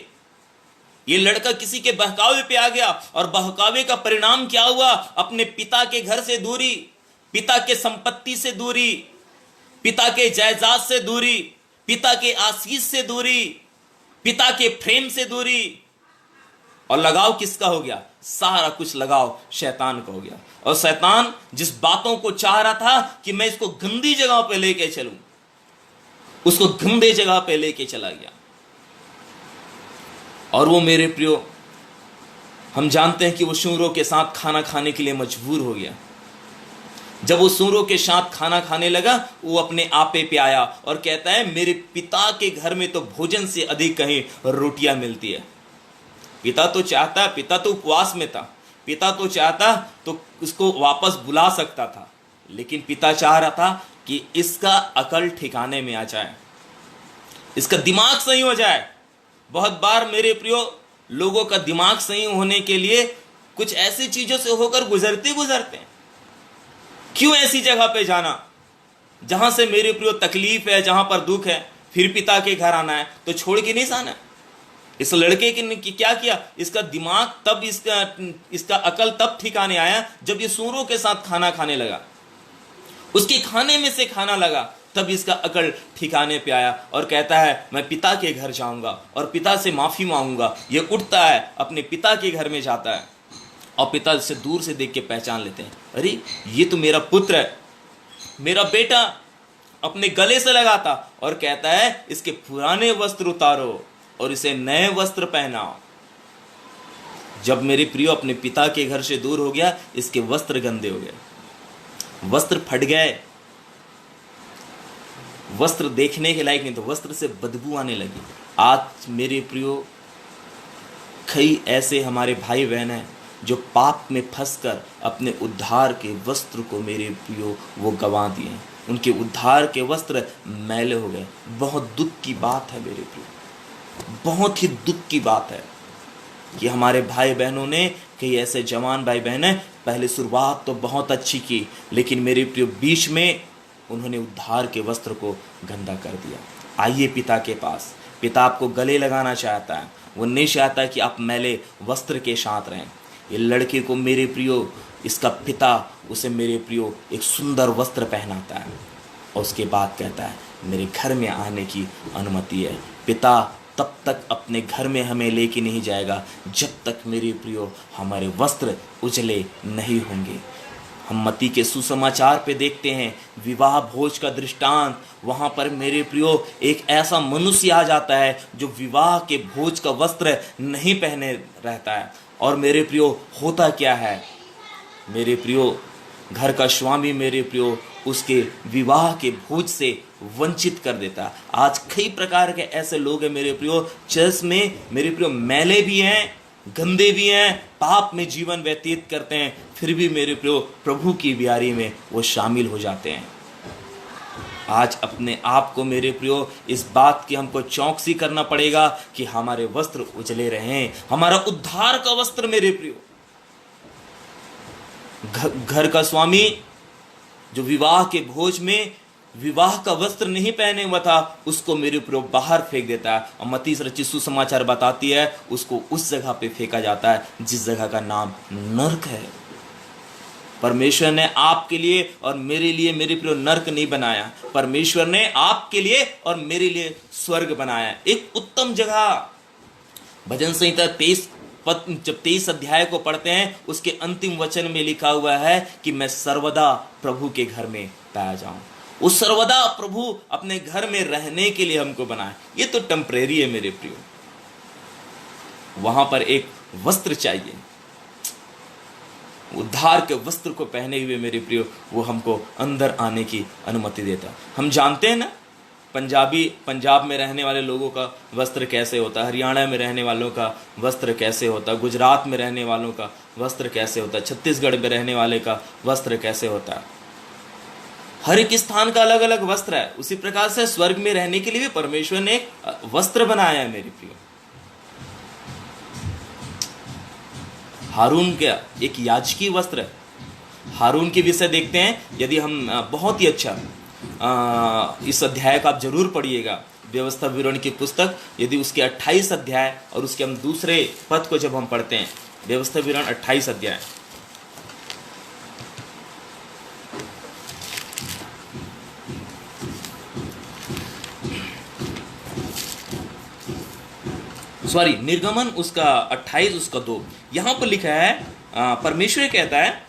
ये लड़का किसी के बहकावे पे आ गया और बहकावे का परिणाम क्या हुआ? अपने पिता के घर से दूरी, पिता के संपत्ति से दूरी, पिता के जायदाद से दूरी, पिता के आशीष से दूरी, पिता के प्रेम से दूरी। और लगाव किसका हो गया? सारा कुछ लगाव शैतान का हो गया। और शैतान जिस बातों को चाह रहा था कि मैं इसको गंदी जगह पे लेके चलूं, उसको गंदे जगह पे लेके चला गया। और वो मेरे प्रियो, हम जानते हैं कि वो सूरों के साथ खाना खाने के लिए मजबूर हो गया। जब वो सूरों के साथ खाना खाने लगा, वो अपने आपे पे आया और कहता है मेरे पिता के घर में तो भोजन से अधिक कहीं रोटियां मिलती है। पिता तो चाहता, पिता तो उपवास में था, पिता तो चाहता तो उसको वापस बुला सकता था, लेकिन पिता चाह रहा था कि इसका अकल ठिकाने में आ जाए, इसका दिमाग सही हो जाए। बहुत बार मेरे प्रियो, लोगों का दिमाग सही होने के लिए कुछ ऐसी चीजों से होकर गुजरते हैं। क्यों ऐसी जगह पे जाना जहां से मेरे प्रियो तकलीफ है, जहां पर दुख है, फिर पिता के घर आना है तो छोड़ के नहीं जाना। इस लड़के की क्या किया? इसका दिमाग तब, इसका अकल तब ठिकाने आया जब ये सूरों के साथ खाना खाने लगा, उसके खाने में से खाना लगा, तब इसका अकल ठिकाने पे आया और कहता है मैं पिता के घर जाऊंगा और पिता से माफी मांगूंगा। ये उठता है, अपने पिता के घर में जाता है और पिता से दूर से देख के पहचान लेते हैं, अरे ये तो मेरा पुत्र है, मेरा बेटा। अपने गले से लगाता और कहता है इसके पुराने वस्त्र उतारो और इसे नए वस्त्र पहनाओ। जब मेरे प्रियो अपने पिता के घर से दूर हो गया, इसके वस्त्र गंदे हो गए, वस्त्र फट गए, वस्त्र देखने के लायक नहीं, तो वस्त्र से बदबू आने लगी। आज मेरे प्रियो, कई ऐसे हमारे भाई बहन हैं जो पाप में फंसकर अपने उद्धार के वस्त्र को मेरे प्रियो वो गंवा दिए हैं। उनके उद्धार के वस्त्र मैले हो गए। बहुत दुख की बात है मेरे प्रियो, बहुत ही दुख की बात है कि हमारे भाई बहनों ने, कई ऐसे जवान भाई बहन हैं, पहले शुरुआत तो बहुत अच्छी की, लेकिन मेरे प्रियो बीच में उन्होंने उद्धार के वस्त्र को गंदा कर दिया। आइए पिता के पास, पिता आपको गले लगाना चाहता है, वो नहीं चाहता कि आप मैले वस्त्र के साथ रहें। ये लड़के को मेरे प्रियो, इसका पिता उसे मेरे प्रियो एक सुंदर वस्त्र पहनाता है और उसके बाद कहता है मेरे घर में आने की अनुमति है। पिता तब तक अपने घर में हमें लेके नहीं जाएगा जब तक मेरे प्रियो हमारे वस्त्र उजले नहीं होंगे। हम मत्ती के सुसमाचार पे देखते हैं विवाह भोज का दृष्टांत। वहाँ पर मेरे प्रियो एक ऐसा मनुष्य आ जाता है जो विवाह के भोज का वस्त्र नहीं पहने रहता है। और मेरे प्रियो होता क्या है? मेरे प्रियो घर का स्वामी मेरे प्रियो उसके विवाह के भोज से वंचित कर देता है। आज कई प्रकार के ऐसे लोग हैं मेरे प्रियो, चर्च में मेरे प्रियो मैले भी हैं, गंदे भी हैं, पाप में जीवन व्यतीत करते हैं, फिर भी मेरे प्रियो प्रभु की ब्यारी में वो शामिल हो जाते हैं। आज अपने आप को मेरे प्रियो इस बात की हमको चौकसी करना पड़ेगा कि हमारे वस्त्र उजले रहें, हमारा उद्धार का वस्त्र मेरे प्रियो। घर का स्वामी जो विवाह के भोज में विवाह का वस्त्र नहीं पहने हुआ था, उसको मेरे प्रियो बाहर फेंक देता है। और मत्ती रचित सुसमाचार बताती है उसको उस जगह पे फेंका जाता है जिस जगह का नाम नरक है। परमेश्वर ने आपके लिए और मेरे लिए मेरे प्रियो नरक नहीं बनाया, परमेश्वर ने आपके लिए और मेरे लिए स्वर्ग बनाया, एक उत्तम जगह। भजन संहिता 23 अध्याय को पढ़ते हैं, उसके अंतिम वचन में लिखा हुआ है कि मैं सर्वदा प्रभु के घर में पाया जाऊं। वो सर्वदा प्रभु अपने घर में रहने के लिए हमको बनाए। ये तो टेम्परेरी है मेरे प्रियो, वहां पर एक वस्त्र चाहिए। उद्धार के वस्त्र को पहने हुए मेरे प्रियो वो हमको अंदर आने की अनुमति देता। हम जानते हैं ना पंजाब में रहने वाले लोगों का वस्त्र कैसे होता है, हरियाणा में रहने वालों का वस्त्र कैसे होता है, गुजरात में रहने वालों का वस्त्र कैसे होता है, छत्तीसगढ़ में रहने वाले का वस्त्र कैसे होता है। हर एक स्थान का अलग अलग वस्त्र है। उसी प्रकार से स्वर्ग में रहने के लिए भी परमेश्वर ने एक वस्त्र बनाया है मेरे प्रियो। हारून का एक याजकी वस्त्र है। हारून के विषय देखते हैं, यदि हम बहुत ही अच्छा इस अध्याय का आप जरूर पढ़िएगा, व्यवस्था विवरण की पुस्तक, यदि उसके 28 अध्याय और उसके हम दूसरे पद को जब हम पढ़ते हैं, व्यवस्था विवरण 28 अध्याय, सॉरी निर्गमन उसका 28 उसका 2, यहां पर लिखा है परमेश्वर कहता है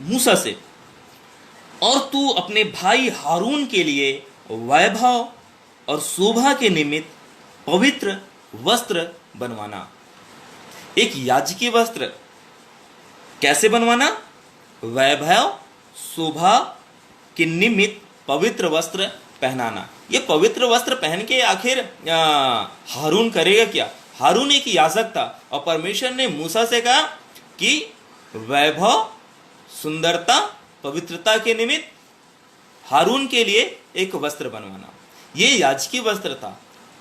मूसा से, और तू अपने भाई हारून के लिए वैभव और शोभा के निमित्त पवित्र वस्त्र बनवाना। एक याजकी वस्त्र कैसे बनवाना? वैभव शोभा के निमित्त पवित्र वस्त्र पहनाना। ये पवित्र वस्त्र पहन के आखिर हारून करेगा क्या? हारून एक याजक था और परमेश्वर ने मूसा से कहा कि वैभव, सुंदरता, पवित्रता के निमित्त हारून के लिए एक वस्त्र बनवाना। ये याजकी वस्त्र था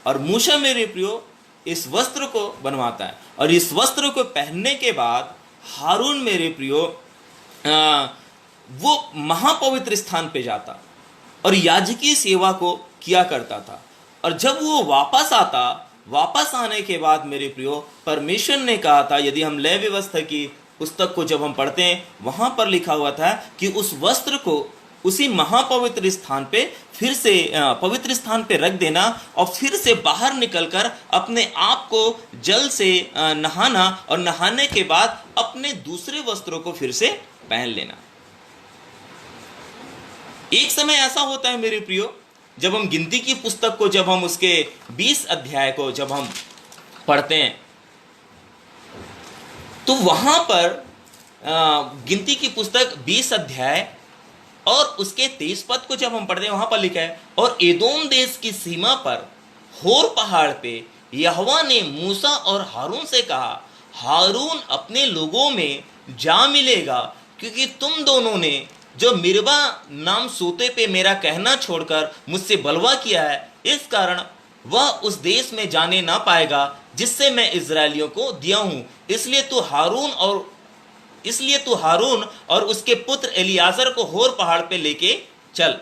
और मूसा मेरे प्रियो इस वस्त्र को बनवाता है, और इस वस्त्र को पहनने के बाद हारून मेरे प्रियो वो महापवित्र स्थान पे जाता और याजकी सेवा को किया करता था। और जब वो वापस आने के बाद मेरे प्रियो परमेश्वर ने कहा था, यदि हम लय व्यवस्था की पुस्तक को जब हम पढ़ते हैं, वहां पर लिखा हुआ था कि उस वस्त्र को उसी महापवित्र स्थान पे फिर से पवित्र स्थान पे रख देना और फिर से बाहर निकलकर अपने आप को जल से नहाना, और नहाने के बाद अपने दूसरे वस्त्रों को फिर से पहन लेना। एक समय ऐसा होता है मेरे प्रियो, जब हम गिनती की पुस्तक को जब हम उसके 20 अध्याय को जब हम पढ़ते हैं, तो वहां पर गिनती की पुस्तक 20 अध्याय और उसके 23 पद को जब हम पढ़ते हैं, वहां पर लिखा है, और एदोम देश की सीमा पर होर पहाड़ पे यहोवा ने मूसा और हारून से कहा, हारून अपने लोगों में जा मिलेगा, क्योंकि तुम दोनों ने जो मिरबा नाम सोते पे मेरा कहना छोड़कर मुझसे बलवा किया है, इस कारण वह उस देश में जाने ना पाएगा जिससे मैं इजरायलियों को दिया हूं। इसलिए तू हारून और उसके पुत्र एलियाजर को होर पहाड़ पे लेके चल,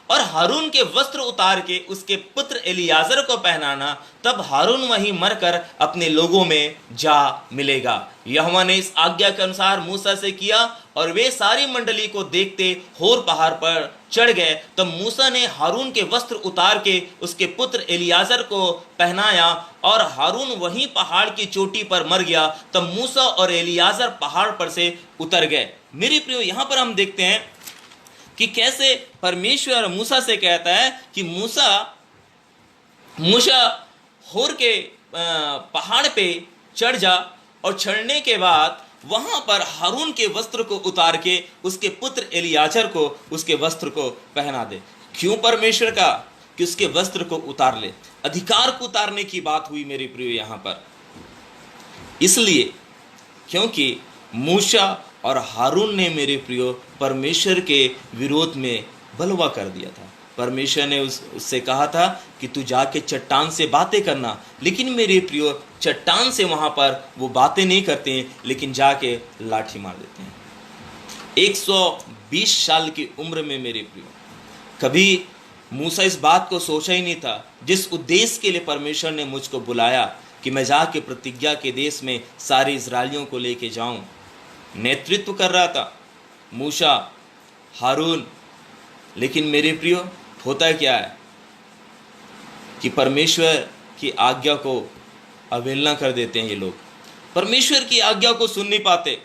और हारून के वस्त्र उतार के उसके पुत्र एलियाजर को पहनाना, तब हारून वहीं मरकर अपने लोगों में जा मिलेगा। यहोवा ने इस आज्ञा के अनुसार मूसा से किया, और वे सारी मंडली को देखते होर पहाड़ पर चढ़ गए। तब मूसा ने हारून के वस्त्र उतार के उसके पुत्र एलियाजर को पहनाया, और हारून वहीं पहाड़ की चोटी पर मर गया। तब मूसा और एलियाजर पहाड़ पर से उतर गए। मेरे प्रियो, यहाँ पर हम देखते हैं कि कैसे परमेश्वर मूसा से कहता है कि मूसा होर के पहाड़ पे चढ़ जा, और चढ़ने के बाद वहां पर हारून के वस्त्र को उतार के उसके पुत्र एलियाजर को उसके वस्त्र को पहना दे। क्यों परमेश्वर का कि उसके वस्त्र को उतार ले? अधिकार को उतारने की बात हुई मेरे प्रियो यहां पर, इसलिए क्योंकि मूसा और हारून ने मेरे प्रियो परमेश्वर के विरोध में बलवा कर दिया था। परमेश्वर ने उससे कहा था कि तू जाके चट्टान से बातें करना, लेकिन मेरे प्रियो चट्टान से वहां पर वो बातें नहीं करते हैं, लेकिन जाके लाठी मार देते हैं। 120 साल की उम्र में मेरे प्रियो कभी मूसा इस बात को सोचा ही नहीं था, जिस उद्देश्य के लिए परमेश्वर ने मुझको बुलाया कि मैं जाके प्रतिज्ञा के देश में सारे इजरायलियों को लेके जाऊं। नेतृत्व कर रहा था मूसा, हारून, लेकिन मेरे प्रियो होता क्या है कि परमेश्वर की आज्ञा को अवहेलना कर देते हैं। ये लोग परमेश्वर की आज्ञा को सुन नहीं पाते,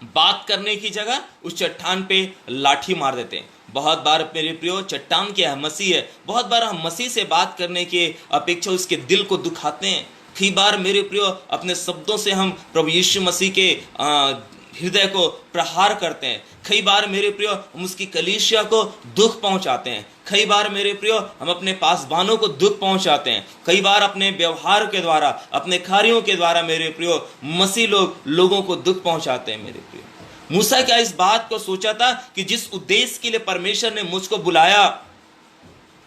बात करने की जगह उस चट्टान पे लाठी मार देते हैं। बहुत बार मेरे प्रियो चट्टान क्या है? मसीह है। बहुत बार हम मसीह से बात करने के अपेक्षा उसके दिल को दुखाते हैं। कई बार मेरे प्रियो अपने शब्दों से हम प्रभु यीशु मसीह के हृदय को प्रहार करते हैं। कई बार मेरे प्रियो हम उसकी कलीसिया को दुख पहुंचाते हैं। कई बार मेरे प्रियो हम अपने पासवानों को दुख पहुंचाते हैं, कई बार अपने व्यवहार के द्वारा, अपने कार्यों के द्वारा मेरे प्रियो मसीह लोगों को दुख पहुंचाते हैं मेरे प्रियो। मूसा क्या इस बात को सोचा था कि जिस उद्देश्य के लिए परमेश्वर ने मुझको बुलाया,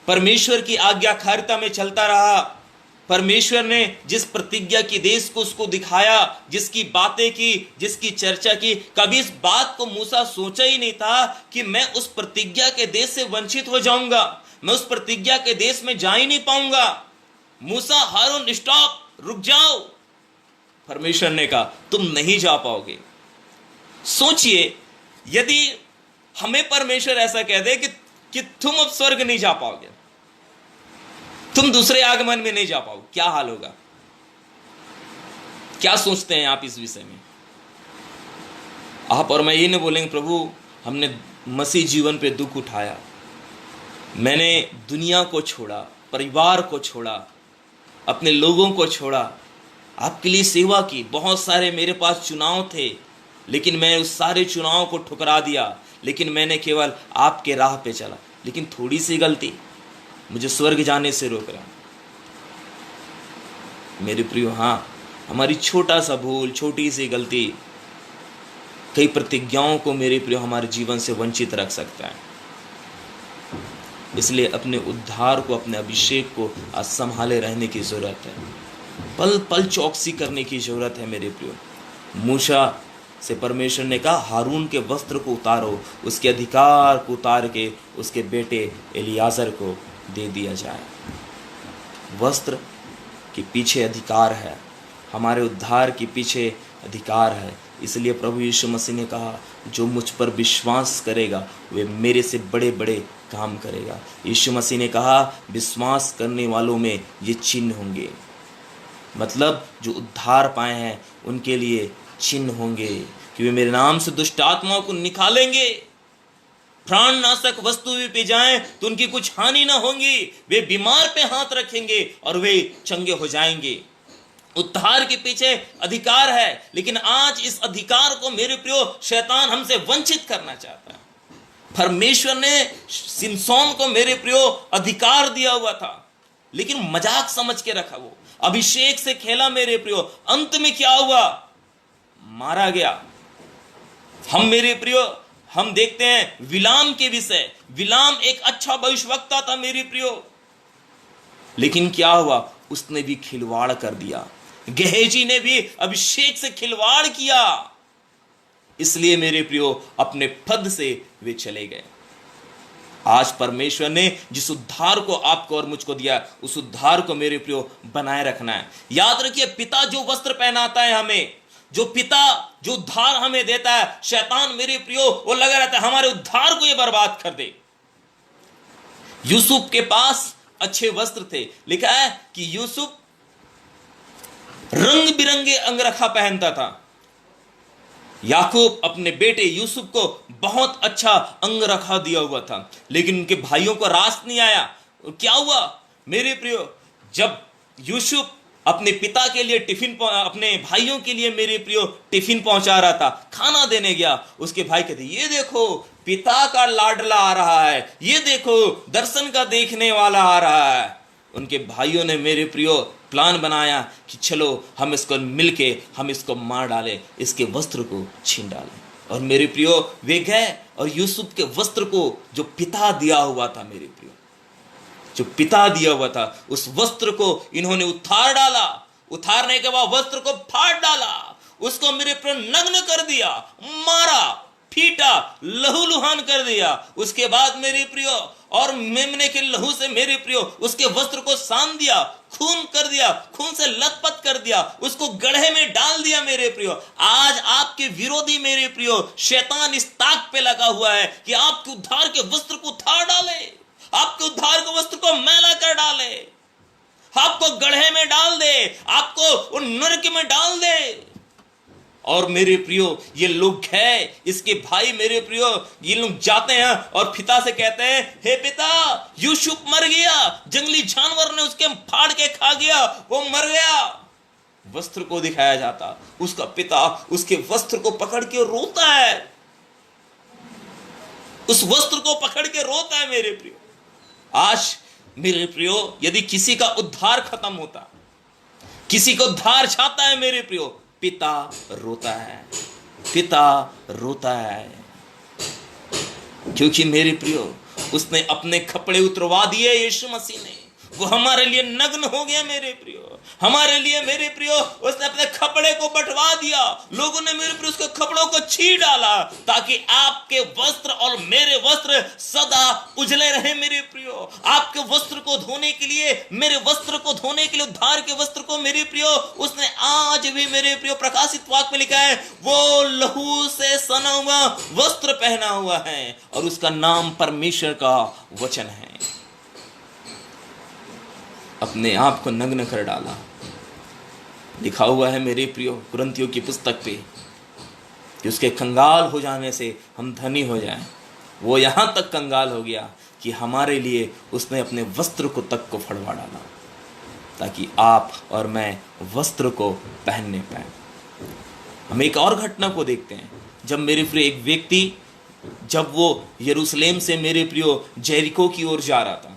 परमेश्वर की आज्ञाकारिता में चलता रहा, परमेश्वर ने जिस प्रतिज्ञा की देश को उसको दिखाया, जिसकी बातें की, जिसकी चर्चा की, कभी इस बात को मूसा सोचा ही नहीं था कि मैं उस प्रतिज्ञा के देश से वंचित हो जाऊंगा, मैं उस प्रतिज्ञा के देश में जा ही नहीं पाऊंगा। मूसा, हारून, स्टॉप, रुक जाओ। परमेश्वर ने कहा तुम नहीं जा पाओगे। सोचिए, यदि हमें परमेश्वर ऐसा कह दे कि तुम अब स्वर्ग नहीं जा पाओगे, तुम दूसरे आगमन में नहीं जा पाओगे, क्या हाल होगा? क्या सोचते हैं आप इस विषय में? आप और मैं ये नहीं बोलेंगे प्रभु हमने मसीह जीवन पे दुख उठाया, मैंने दुनिया को छोड़ा, परिवार को छोड़ा, अपने लोगों को छोड़ा, आपके लिए सेवा की, बहुत सारे मेरे पास चुनाव थे, लेकिन मैं उस सारे चुनाव को ठुकरा दिया, लेकिन मैंने केवल आपके राह पे चला, लेकिन थोड़ी सी गलती मुझे स्वर्ग जाने से रोक रहा। मेरे प्रियो, हाँ, हमारी छोटा सा भूल, छोटी सी गलती कई प्रतिज्ञाओं को मेरे प्रियो हमारे जीवन से वंचित रख सकता है। इसलिए अपने उद्धार को, अपने अभिषेक को आज संभाले रहने की जरूरत है, पल पल चौकसी करने की जरूरत है मेरे प्रियो। मूसा से परमेश्वर ने कहा हारून के वस्त्र को उतारो, उसके अधिकार को उतार के उसके बेटे एलियाजर को दे दिया जाए। वस्त्र के पीछे अधिकार है, हमारे उद्धार के पीछे अधिकार है। इसलिए प्रभु यीशु मसीह ने कहा जो मुझ पर विश्वास करेगा वे मेरे से बड़े बड़े काम करेगा। यीशु मसीह ने कहा विश्वास करने वालों में ये चिन्ह होंगे, मतलब जो उद्धार पाए हैं उनके लिए चिन्ह होंगे कि वे मेरे नाम से दुष्ट आत्माओं को निकालेंगे, प्राण नाशक वस्तु भी पी जाएं तो उनकी कुछ हानि ना होगी, वे बीमार पे हाथ रखेंगे और वे चंगे हो जाएंगे। उद्धार के पीछे अधिकार है, लेकिन आज इस अधिकार को मेरे प्रियो शैतान हमसे वंचित करना चाहता है। परमेश्वर ने सिमसोन को मेरे प्रियो अधिकार दिया हुआ था, लेकिन मजाक समझ के रखा, वो अभिषेक से खेला मेरे प्रियो। अंत में क्या हुआ? मारा गया। हम मेरे प्रियो हम देखते हैं विलाम के विषय। विलाम एक अच्छा भविष्यवक्ता था मेरे प्रियो, लेकिन क्या हुआ? उसने भी खिलवाड़ कर दिया। गेहजी ने भी अभिषेक से खिलवाड़ किया, इसलिए मेरे प्रियो अपने पद से वे चले गए। आज परमेश्वर ने जिस उद्धार को आपको और मुझको दिया, उस उद्धार को मेरे प्रियो बनाए रखना है। याद रखिए, पिता जो वस्त्र पहनाता है हमें, जो पिता जो उद्धार हमें देता है, शैतान मेरे प्रियो वो लगा रहता है हमारे उद्धार को ये बर्बाद कर दे। यूसुफ के पास अच्छे वस्त्र थे, लिखा है कि यूसुफ रंग बिरंगे अंगरखा पहनता था। याकूब अपने बेटे यूसुफ को बहुत अच्छा अंगरखा दिया हुआ था, लेकिन उनके भाइयों को रास नहीं आया। क्या हुआ मेरे प्रियो? जब यूसुफ अपने पिता के लिए अपने भाइयों के लिए मेरे प्रियो टिफिन पहुंचा रहा था, खाना देने गया, उसके भाई कहते ये देखो पिता का लाडला आ रहा है, ये देखो दर्शन का देखने वाला आ रहा है। उनके भाइयों ने मेरे प्रियो प्लान बनाया कि चलो हम इसको मिलके हम इसको मार डालें, इसके वस्त्र को छीन डालें। और मेरे प्रियो वे गए और यूसुफ के वस्त्र को जो पिता दिया हुआ था, मेरे प्रियो जो पिता दिया हुआ था, उस वस्त्र को इन्होंने उतार डाला। उतारने के बाद वस्त्र को फाड़ डाला, उसको मेरे प्रियो नग्न कर दिया, मारा, पीटा, लहूलुहान कर दिया। उसके बाद मेरे प्रियो और मेमने के लहू से मेरे प्रियो उसके वस्त्र को सान दिया, खून कर दिया, खून से लथपथ कर दिया, उसको गड्ढे में डाल दिया। मेरे प्रियो आज आपके विरोधी मेरे प्रियो शैतान इस ताक पे लगा हुआ है कि आपके उद्धार के वस्त्र को उतार डाले, आपके उद्धार के वस्त्र को मैला कर डाले, आपको गड्ढे में डाल दे, आपको नरक में डाल दे। और मेरे प्रियो ये लोग है, इसके भाई मेरे प्रियो ये लोग जाते हैं और पिता से कहते हैं हे पिता यूसुफ मर गया, जंगली जानवर ने उसके फाड़ के खा गया, वो मर गया। वस्त्र को दिखाया जाता, उसका पिता उसके वस्त्र को पकड़ के रोता है, उस वस्त्र को पकड़ के रोता है मेरे प्रियो। आज मेरे प्रियो, यदि किसी का उद्धार खत्म होता, किसी को उद्धार चाहता है मेरे प्रियो, पिता रोता है, पिता रोता है, क्योंकि मेरे प्रियो उसने अपने कपड़े उतरवा दिए। यीशु मसीह ने, वो हमारे लिए नग्न हो गया मेरे प्रियो, हमारे लिए मेरे प्रियो उसने अपने कपड़े को बंटवा दिया। लोगों ने मेरे प्रियो उसके कपड़ों को छीन डाला ताकि आपके वस्त्र और मेरे वस्त्र सदा उजले रहे मेरे प्रियो। आपके वस्त्र को धोने के लिए, मेरे वस्त्र को धोने के लिए, उद्धार के वस्त्र को मेरे प्रियो उसने आज भी मेरे प्रियो प्रकाशित वाक्य में लिखा है, वो लहू से सना हुआ वस्त्र पहना हुआ है और उसका नाम परमेश्वर का वचन है। अपने आप को नग्न कर डाला। लिखा हुआ है मेरे प्रियो कुरिन्थियों की पुस्तक पे कि उसके कंगाल हो जाने से हम धनी हो जाएं। वो यहाँ तक कंगाल हो गया कि हमारे लिए उसने अपने वस्त्र को तक को फड़वा डाला ताकि आप और मैं वस्त्र को पहनने पाए। हम एक और घटना को देखते हैं। जब मेरे प्रियो एक व्यक्ति, जब वो यरूशलेम से मेरे प्रियो जेरिको की ओर जा रहा था,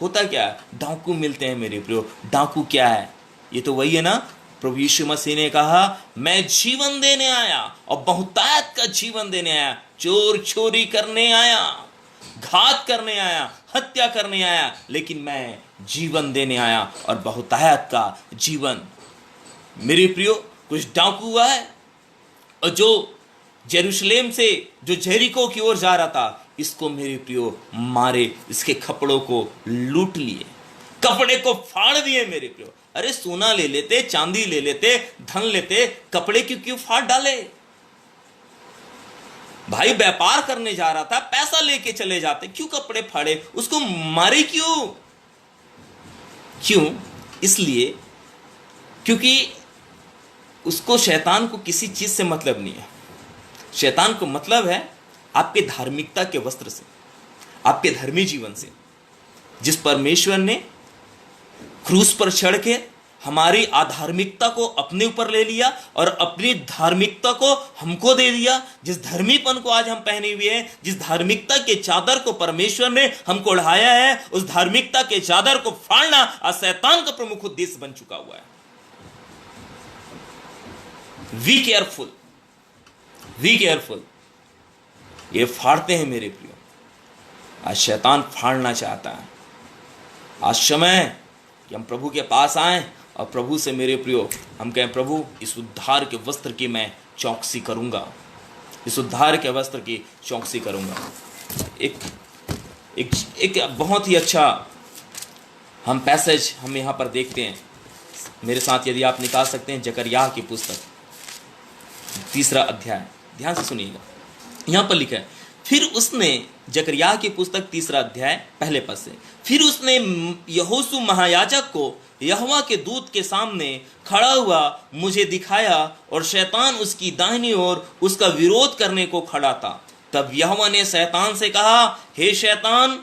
होता क्या है, डाकू मिलते हैं मेरे प्रियो। डाकू क्या है? ये तो वही है ना, प्रभु यीशु मसीह ने कहा मैं जीवन देने आया और बहुतायत का जीवन देने आया। चोर चोरी करने आया, घात करने आया, हत्या करने आया, लेकिन मैं जीवन देने आया और बहुतायत का जीवन। मेरे प्रियो कुछ डाकू आए और जो यरूशलेम से जो जेरिको की ओर जा रहा था, इसको मेरे प्रियो मारे, इसके कपड़ों को लूट लिए, कपड़े को फाड़ दिए मेरे प्रियो। अरे सोना ले लेते, चांदी ले लेते, धन लेते, कपड़े क्यों फाड़ डाले? भाई व्यापार करने जा रहा था, पैसा लेके चले जाते, क्यों कपड़े फाड़े? उसको मारे क्यों? इसलिए क्योंकि उसको, शैतान को किसी चीज से मतलब नहीं है। शैतान को मतलब है आपके धार्मिकता के वस्त्र से, आपके धर्मी जीवन से, जिस परमेश्वर ने क्रूस पर चढ़ के हमारी अधार्मिकता को अपने ऊपर ले लिया और अपनी धार्मिकता को हमको दे दिया। जिस धर्मीपन को आज हम पहने हुए हैं, जिस धार्मिकता के चादर को परमेश्वर ने हमको ओढ़ाया है, उस धार्मिकता के चादर को फाड़ना आज शैतान का प्रमुख उद्देश्य बन चुका हुआ है। Be careful, we careful. ये फाड़ते हैं मेरे प्रियो। आज शैतान फाड़ना चाहता है। आज समय कि हम प्रभु के पास आएं और प्रभु से मेरे प्रियो हम कहें, प्रभु इस उद्धार के वस्त्र की मैं चौकसी करूंगा, इस उद्धार के वस्त्र की चौकसी करूंगा। एक बहुत ही अच्छा हम पैसेज हम यहाँ पर देखते हैं। मेरे साथ यदि आप निकाल सकते हैं जकरयाह की पुस्तक 3 अध्याय, ध्यान से सुनिएगा। यहाँ पर लिखा है, फिर उसने, जकरयाह की पुस्तक 3 अध्याय पहले पद से, फिर उसने यहोशू महायाजक को यहोवा के दूत के सामने खड़ा हुआ मुझे दिखाया और शैतान उसकी दाहिनी ओर उसका विरोध करने को खड़ा था। तब यहोवा ने शैतान से कहा, हे शैतान,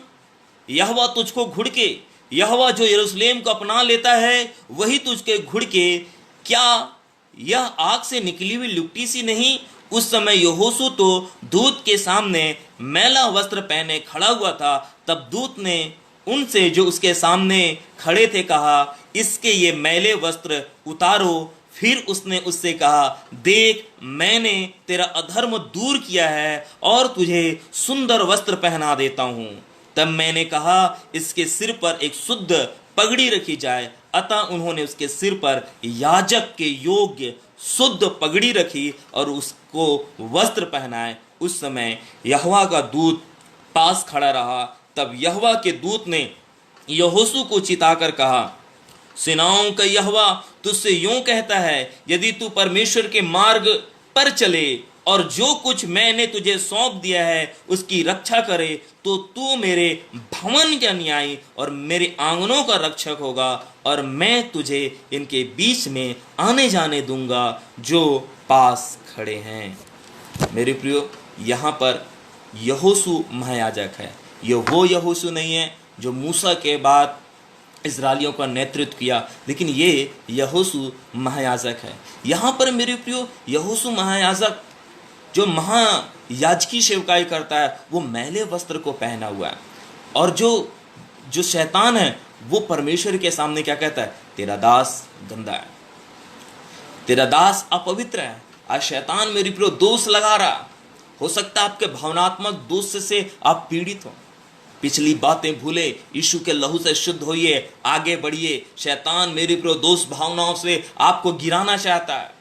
यहोवा तुझको घुड़के, यहोवा जो यरूशलेम को अपना लेता है वही तुझके घुड़के, क्या यह आग से निकली हुई लुकटी सी नहीं? उस समय यहोशू तो दूत के सामने मैला वस्त्र पहने खड़ा हुआ था। तब दूत ने उनसे जो उसके सामने खड़े थे कहा, इसके ये मैले वस्त्र उतारो। फिर उसने उससे कहा, देख मैंने तेरा अधर्म दूर किया है और तुझे सुंदर वस्त्र पहना देता हूँ। तब मैंने कहा, इसके सिर पर एक शुद्ध पगड़ी रखी जाए। अतः उन्होंने उसके सिर पर याजक के योग्य शुद्ध पगड़ी रखी और उसको वस्त्र पहनाए। उस समय यहोवा का दूत पास खड़ा रहा। तब यहोवा के दूत ने यहोशू को चिताकर कहा, सेनाओं का यहोवा तुझसे यूं कहता है, यदि तू परमेश्वर के मार्ग पर चले और जो कुछ मैंने तुझे सौंप दिया है उसकी रक्षा करे, तो तू मेरे भवन का न्यायी और मेरे आंगनों का रक्षक होगा, और मैं तुझे इनके बीच में आने जाने दूंगा जो पास खड़े हैं। मेरे प्रियो, यहाँ पर यहोशू महायाजक है। ये वो यहोशू नहीं है जो मूसा के बाद इस्राएलियों का नेतृत्व किया, लेकिन ये यहोशू महायाजक है। यहाँ पर मेरे प्रियो, यहोशू महायाजक जो महायाजकी सेवकाई करता है, वो मैले वस्त्र को पहना हुआ है। और जो जो शैतान है वो परमेश्वर के सामने क्या कहता है? तेरा दास गंदा है, तेरा दास अपवित्र है। आज शैतान मेरी प्रियो दोष लगा रहा। हो सकता है आपके भावनात्मक दोष से आप पीड़ित हो। पिछली बातें भूले, यीशु के लहू से शुद्ध होइए, आगे बढ़िए। शैतान मेरी प्रियो दोष भावनाओं से आपको गिराना चाहता है।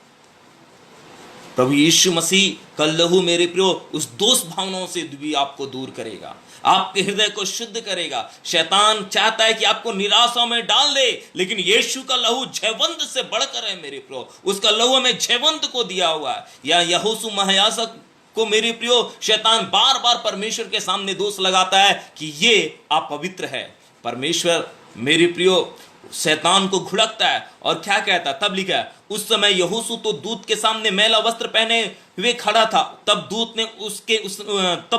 प्रभु यीशु मसीह का लहू मेरे प्रियो उस दोष भावनाओं से भी आपको दूर करेगा, आपके हृदय को शुद्ध करेगा। शैतान चाहता है कि आपको निराशा में डाल दे, लेकिन यीशु का लहू जयवंत से बढ़कर है मेरे प्रियो। उसका लहू हमें जयवंत को दिया हुआ है। या यहोशू महायाजक को मेरे प्रियो शैतान बार बार परमेश्वर के सामने दोष लगाता है कि ये अपवित्र है। परमेश्वर मेरे प्रियो शैतान को घुड़कता है और क्या कहता है? तब लिखा है, उस समय यहोशू तो दूत के सामने मैला वस्त्र पहने हुए खड़ा था। तब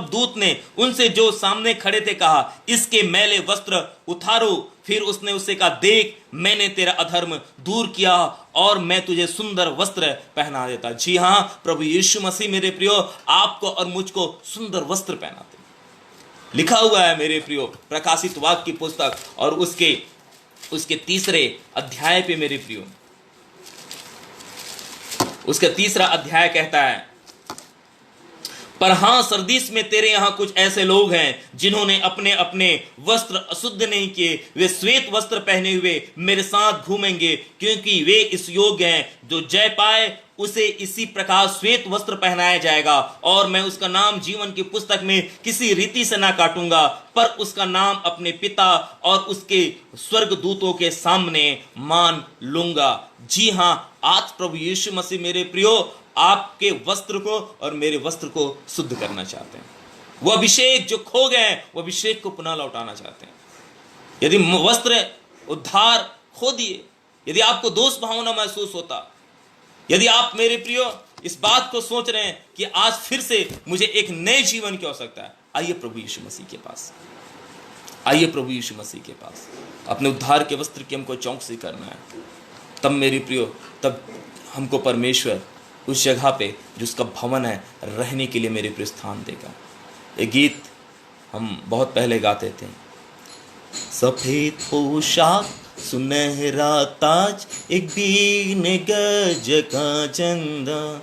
दूत ने उनसे जो सामने खड़े थे कहा, इसके मैले वस्त्र उतारो। फिर उसने उससे कहा, देख मैंने तेरा अधर्म दूर किया और मैं तुझे सुंदर वस्त्र पहना देता। जी हाँ, प्रभु यीशु मसीह मेरे प्रियो आपको और मुझको सुंदर वस्त्र पहनाते। लिखा हुआ है मेरे प्रियो प्रकाशित वाक्य की पुस्तक और उसके तीसरे अध्याय पे मेरे प्रियो, उसका तीसरा अध्याय कहता है, पर हां सरदीस में तेरे यहां कुछ ऐसे लोग हैं जिन्होंने अपने अपने वस्त्र अशुद्ध नहीं किए। वे श्वेत वस्त्र पहने हुए मेरे साथ घूमेंगे, क्योंकि वे इस योग्य हैं। जो जय पाए उसे इसी प्रकार श्वेत वस्त्र पहनाया जाएगा, और मैं उसका नाम जीवन की पुस्तक में किसी रीति से ना काटूंगा, पर उसका नाम अपने पिता और उसके स्वर्गदूतों के सामने मान लूंगा। जी हां, आज प्रभु यीशु मसीह मेरे प्रियो आपके वस्त्र को और मेरे वस्त्र को शुद्ध करना चाहते हैं। वो अभिषेक जो खो गए हैं, वो अभिषेक को पुनः लौटाना चाहते हैं। यदि वस्त्र उद्धार खो दिए, यदि आपको दोष भावना महसूस होता, यदि आप मेरे प्रियो इस बात को सोच रहे हैं कि आज फिर से मुझे एक नए जीवन की आवश्यकता है, आइए प्रभु यीशु मसीह के पास, आइए प्रभु यीशु मसीह के पास। अपने उद्धार के वस्त्र की हमको चौकसी करना है। तब मेरी प्रियो, तब हमको परमेश्वर उस जगह पे जिसका भवन है रहने के लिए मेरे प्रिय स्थान देगा। एक गीत हम बहुत पहले गाते थे, सफेद पोशाक सुनहरा ताज एक बीन गज का चंदा,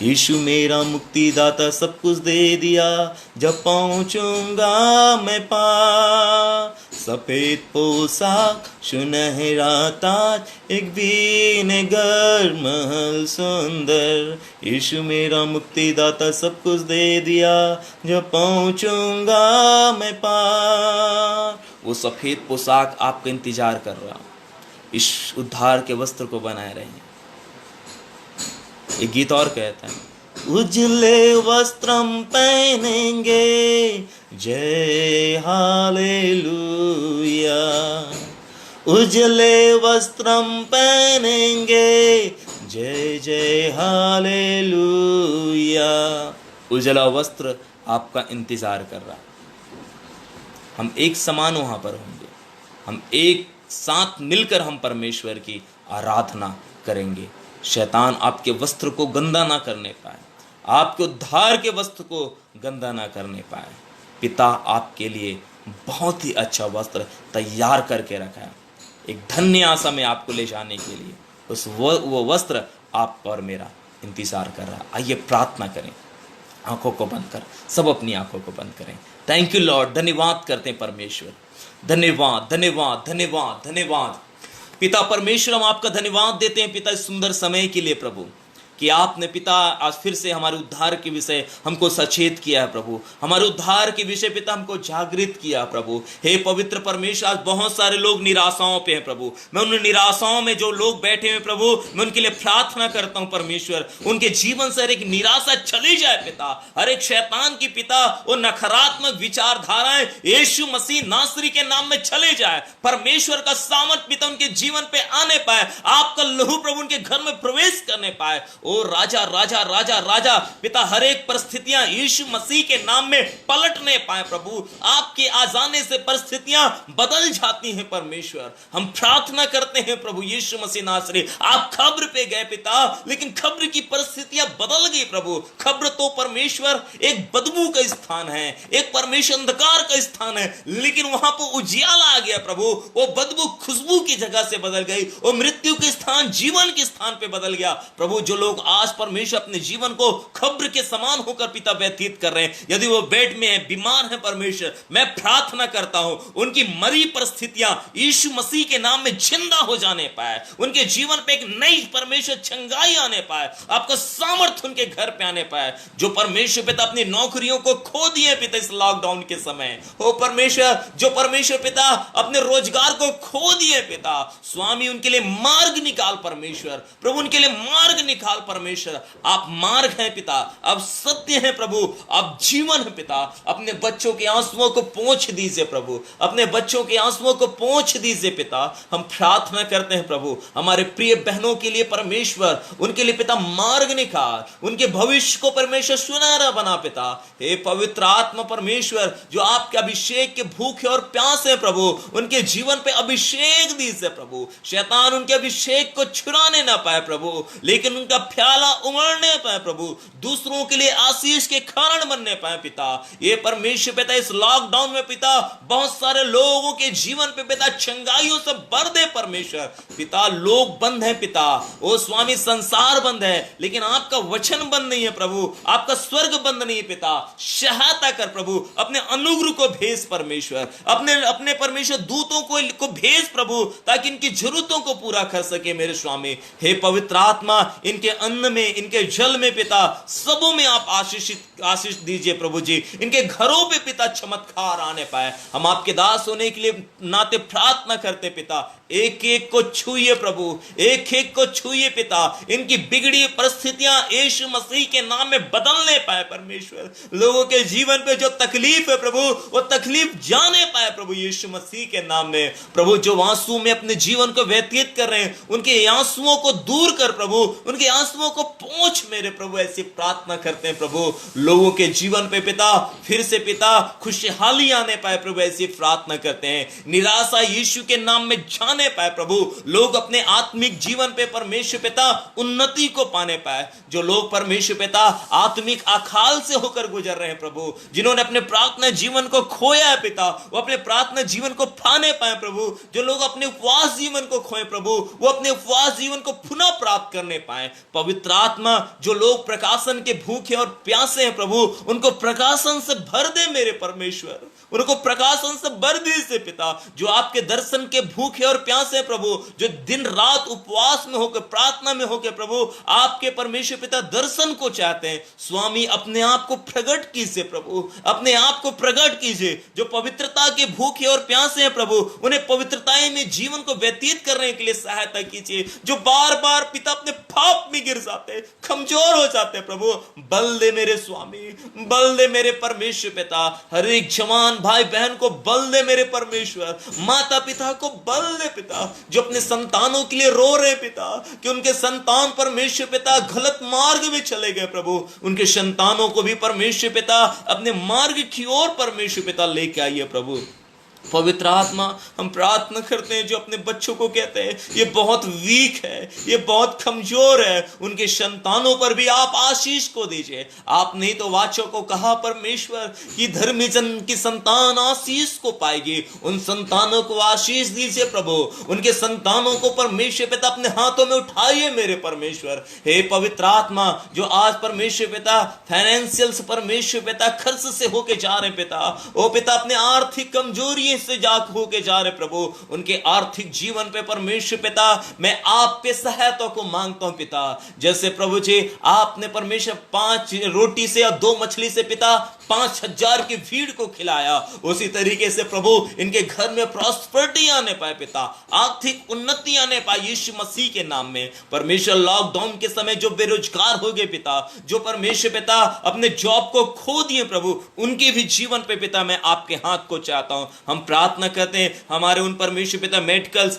यीशु मेरा मुक्तिदाता सब कुछ दे दिया, जब पहुंचूंगा मैं पास। सफेद पोशाक सुनहरा ताज एक बीन गर महल सुंदर, यीशु मेरा मुक्तिदाता सब कुछ दे दिया, जब पहुंचूंगा मैं पास। वो सफेद पोशाक आपका इंतजार कर रहा, इस उद्धार के वस्त्र को बनाए रहे। एक गीत और कहता है, उजले वस्त्रम पहनेंगे जय हालेलुया, उजले वस्त्रम पहनेंगे जय जय हालेलुया। उजला वस्त्र आपका इंतजार कर रहा। हम एक समान वहां पर होंगे, हम एक साथ मिलकर हम परमेश्वर की आराधना करेंगे। शैतान आपके वस्त्र को गंदा ना करने पाए, आपके उद्धार के वस्त्र को गंदा ना करने पाए। पिता आपके लिए बहुत ही अच्छा वस्त्र तैयार करके रखा है, एक धन्य आशा में आपको ले जाने के लिए। वो वस्त्र आप और मेरा इंतजार कर रहा। आइए प्रार्थना करें, आंखों को बंद कर, सब अपनी आंखों को बंद करें। थैंक यू लॉर्ड, धन्यवाद करते हैं परमेश्वर, धन्यवाद धन्यवाद धन्यवाद धन्यवाद। पिता परमेश्वर, हम आपका धन्यवाद देते हैं पिता इस सुंदर समय के लिए प्रभु, कि आपने पिता आज फिर से हमारे उद्धार के विषय हमको सचेत किया है प्रभु, हमारे उद्धार के विषय पिता हमको जागृत किया प्रभु। हे पवित्र परमेश्वर, आज बहुत सारे लोग निराशाओं पे हैं प्रभु। मैं उन निराशाओं में जो लोग बैठे हैं प्रभु, मैं उनके लिए प्रार्थना करता हूं परमेश्वर, उनके जीवन से हर एक निराशा चली जाए पिता। हर एक शैतान की पिता वो नकारात्मक विचारधाराएं यीशु मसीह नासरी के नाम में चले जाए। परमेश्वर का सामर्थ पिता उनके जीवन पे आने पाए, आपका लहू प्रभु उनके घर में प्रवेश करने पाए। ओ राजा राजा राजा राजा पिता, हर एक परिस्थितियां यीशु मसीह के नाम में पलटने पाए प्रभु। आपके आ जाने से परिस्थितियां बदल जाती हैं परमेश्वर। हम प्रार्थना करते हैं प्रभु यीशु मसीह नासरी, आप खब्र पे गए पिता, लेकिन खब्र की परिस्थितियां बदल गई प्रभु। खब्र तो परमेश्वर एक बदबू का स्थान है, एक परमेश्वर अंधकार का स्थान है, लेकिन वहां पर उजियाला आ गया प्रभु। वो बदबू खुशबू की जगह से बदल गई, वो मृत्यु के स्थान जीवन के स्थान पे बदल गया प्रभु। जो लोग आज परमेश्वर अपने जीवन को खब्र के समान होकर पिता व्यतीत कर रहे हैं, यदि वो बेड में है, बीमार है परमेश्वर, मैं प्रार्थना करता हूं उनकी मरी परिस्थितियां यीशु मसीह के नाम में जिंदा हो जाने पाए, उनके जीवन पे एक नई परमेश्वर चंगाई आने पाए, आपका सामर्थ्य उनके घर पे आने पाए। जो परमेश्वर पिता अपनी नौकरियों को खो दिए पिता इस लॉकडाउन के समय, हो परमेश्वर, जो परमेश्वर पिता अपने रोजगार को खो दिए पिता, स्वामी उनके लिए मार्ग निकाल परमेश्वर, प्रभु उनके लिए मार्ग निकाल परमेश्वर। आप मार्ग हैं पिता, अब सत्य है प्रभु, अब जीवन है पिता। अपने बच्चों के आंसुओं को पोंछ दीजिए प्रभु, अपने बच्चों के आंसुओं को पोंछ दीजिए पिता। हम प्रार्थना करते हैं प्रभु हमारे प्रिय बहनों के लिए परमेश्वर, उनके लिए पिता मार्ग निकाल, उनके भविष्य को परमेश्वर सुनहरा बना पिता। हे पवित्र आत्मा परमेश्वर, जो आपके अभिषेक के भूखे और प्यासे हैं प्रभु, उनके जीवन पे अभिषेक दीजिए प्रभु। शैतान उनके अभिषेक को छुड़ाने ना पाए प्रभु, लेकिन उनका प्याला उमड़ने पाए प्रभु, दूसरों के लिए आशीष के कारण बनने पाए पिता। ये परमेश्वर पिता इस लॉकडाउन में पिता बहुत सारे लोगों के जीवन पे पिता चंगाइयों से भर दे परमेश्वर पिता। लोग बंद है पिता, ओ स्वामी संसार बंद है, लेकिन आपका वचन बंद नहीं है प्रभु, आपका स्वर्ग बंद नहीं है पिता। सहायता कर प्रभु, अपने अनुग्रह को भेज परमेश्वर, अपने परमेश्वर दूतों को भेज प्रभु, ताकि इनकी जरूरतों को पूरा कर सके मेरे स्वामी। हे पवित्र आत्मा, इनके अन्न में, इनके जल में पिता, सबों में आप आशीष दीजिए प्रभु जी। इनके घरों पे पिता चमत्कार आने पाए। हम आपके दास होने के लिए नाते प्रार्थना करते पिता, एक एक को छूइए प्रभु, एक एक को छूइए पिता। इनकी बिगड़ी परिस्थितियां यीशु मसीह के नाम में बदलने पाए परमेश्वर। लोगों के जीवन पे जो तकलीफ है प्रभु, वो तकलीफ जाने पाए प्रभु यीशु मसीह के नाम में। प्रभु जो आंसू में अपने जीवन को व्यतीत कर रहे हैं, उनके आंसुओं को दूर कर प्रभु, उनके आंसुओं को पोंछ मेरे प्रभु। ऐसी प्रार्थना करते हैं प्रभु, लोगों के जीवन पे पिता फिर से पिता खुशहाली आने पाए प्रभु, ऐसी प्रार्थना करते हैं। निराशा यीशु के नाम में जाने पाए प्रभु, लोग अपने आत्मिक जीवन पे परमेश्वर पिता उन्नति को पाने पाए। जो लोग परमेश्वर पिता आत्मिक अकाल से होकर गुजर रहे हैं प्रभु, जिन्होंने अपने प्रार्थना जीवन को खोया है पिता, वो अपने प्रार्थना जीवन को पाने पाए प्रभु। जो लोग अपने उपवास जीवन को खोए प्रभु, वो अपने उपवास जीवन को पुनः प्राप्त करने पाए। पवित्र आत्मा, जो लोग प्रकाशन के भूखे और प्यासे हैं प्रभु, उनको प्रकाशन से भर दे मेरे परमेश्वर, उनको प्रकाशन से भर दीजिए पिता। जो आपके दर्शन के भूखे और प्यासे हैं प्रभु, जो दिन रात उपवास में होकर, प्रार्थना में होकर प्रभु आपके परमेश्वर पिता दर्शन को चाहते हैं, स्वामी अपने आप को प्रकट कीजिए प्रभु, अपने आप को प्रकट कीजिए। जो पवित्रता के भूखे और प्यासे हैं प्रभु, उन्हें पवित्रताएं में जीवन को व्यतीत करने के लिए सहायता कीजिए। जो बार बार पिता अपने पाप में गिर जाते हैं, कमजोर हो जाते हैं प्रभु, बल दे मेरे स्वामी, बल दे मेरे परमेश्वर पिता। हर एक जवान भाई बहन को बल दे मेरे परमेश्वर, माता पिता को बल दे पिता, जो अपने संतानों के लिए रो रहे पिता, कि उनके संतान परमेश्वर पिता गलत मार्ग में चले गए प्रभु, उनके संतानों को भी परमेश्वर पिता अपने मार्ग की ओर परमेश्वर पिता लेके आइए प्रभु। पवित्र आत्मा, हम प्रार्थना करते हैं जो अपने बच्चों को कहते हैं ये बहुत वीक है, ये बहुत कमजोर है, उनके संतानों पर भी आप आशीष को दीजिए। आपने तो वाचों को कहा परमेश्वर कि धर्मी जन की संतान आशीष को पाएगी, उन संतानों को आशीष दीजिए प्रभु। उनके संतानों को परमेश्वर पिता अपने हाथों में उठाइए मेरे परमेश्वर। हे पवित्र आत्मा, जो आज परमेश्वर पिता फाइनेंशियल से परमेश्वर पिता खर्च से होके जा रहे पिता, ओ पिता अपने आर्थिक कमजोरी से जाग होके जा रहे प्रभु, उनके आर्थिक जीवन पे परमेश्वर पिता मैं आप पे सहायता को मांगता हूं पिता। जैसे प्रभु जी आपने परमेश्वर 5 रोटी से और 2 मछली से पिता 5,000 की भीड़ को खिलाया, उसी तरीके से प्रभु इनके घर में प्रॉस्पेरिटी आने पाए पिता, आर्थिक उन्नति आने पाए यीशु मसीह के नाम में। परमेश्वर लॉकडाउन के समय जो बेरोजगार हो गए पिता, जो परमेश्वर पिता अपने जॉब को खो दिए प्रभु, उनके भी जीवन पे पिता मैं आपके हाथ को चाहता हूं। हम प्रार्थना करते हैं हमारे उन परमेश्वर पिता मेडिकल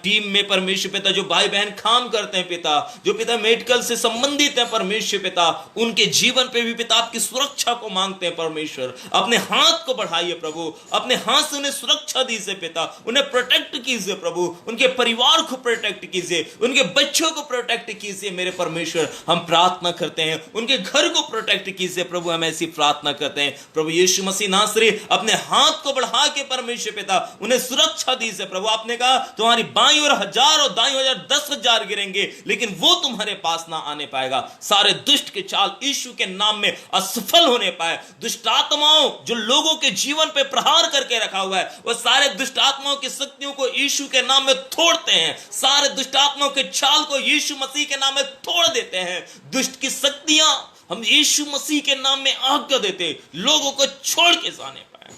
टीम में परमेश्वर पिता जो भाई बहन काम करते हैं पिता, जो पिता मेडिकल से संबंधित है परमेश्वर पिता, उनके जीवन पे भी पिता आपकी सुरक्षा को मांगते हैं परमेश्वर। अपने हाथ को बढ़ाइए प्रभु, अपने हाथ से उन्हें सुरक्षा दीजिए पिता, उन्हें प्रोटेक्ट कीजिए प्रभु, उनके परिवार को प्रोटेक्ट कीजिए, उनके बच्चों को प्रोटेक्ट कीजिए मेरे परमेश्वर। हम प्रार्थना करते हैं उनके घर को प्रोटेक्ट कीजिए प्रभु, हम ऐसी प्रार्थना करते हैं प्रभु यीशु मसीह नासरी। अपने हाथ को बढ़ा के परमेश्वर पिता उन्हें सुरक्षा दीजिए प्रभु। आपने कहा तुम्हारी बाईं ओर 1000 और दाईं ओर 10,000 गिरेंगे लेकिन वो तुम्हारे पास ना आने पाएगा। सारे दुष्ट के चाल यीशु के नाम में असफल होने पाए। दुष्ट आत्माओं जो लोगों के जीवन पे प्रहार करके रखा हुआ है, वो सारे दुष्ट आत्माओं की शक्तियों को यीशु के नाम में तोड़ते हैं। सारे दुष्ट आत्माओं के चाल को यीशु मसीह के नाम में तोड़ देते हैं। दुष्ट की शक्तियां हम यीशु मसीह के नाम में आज्ञा देते लोगों को छोड़ के जाने पाए।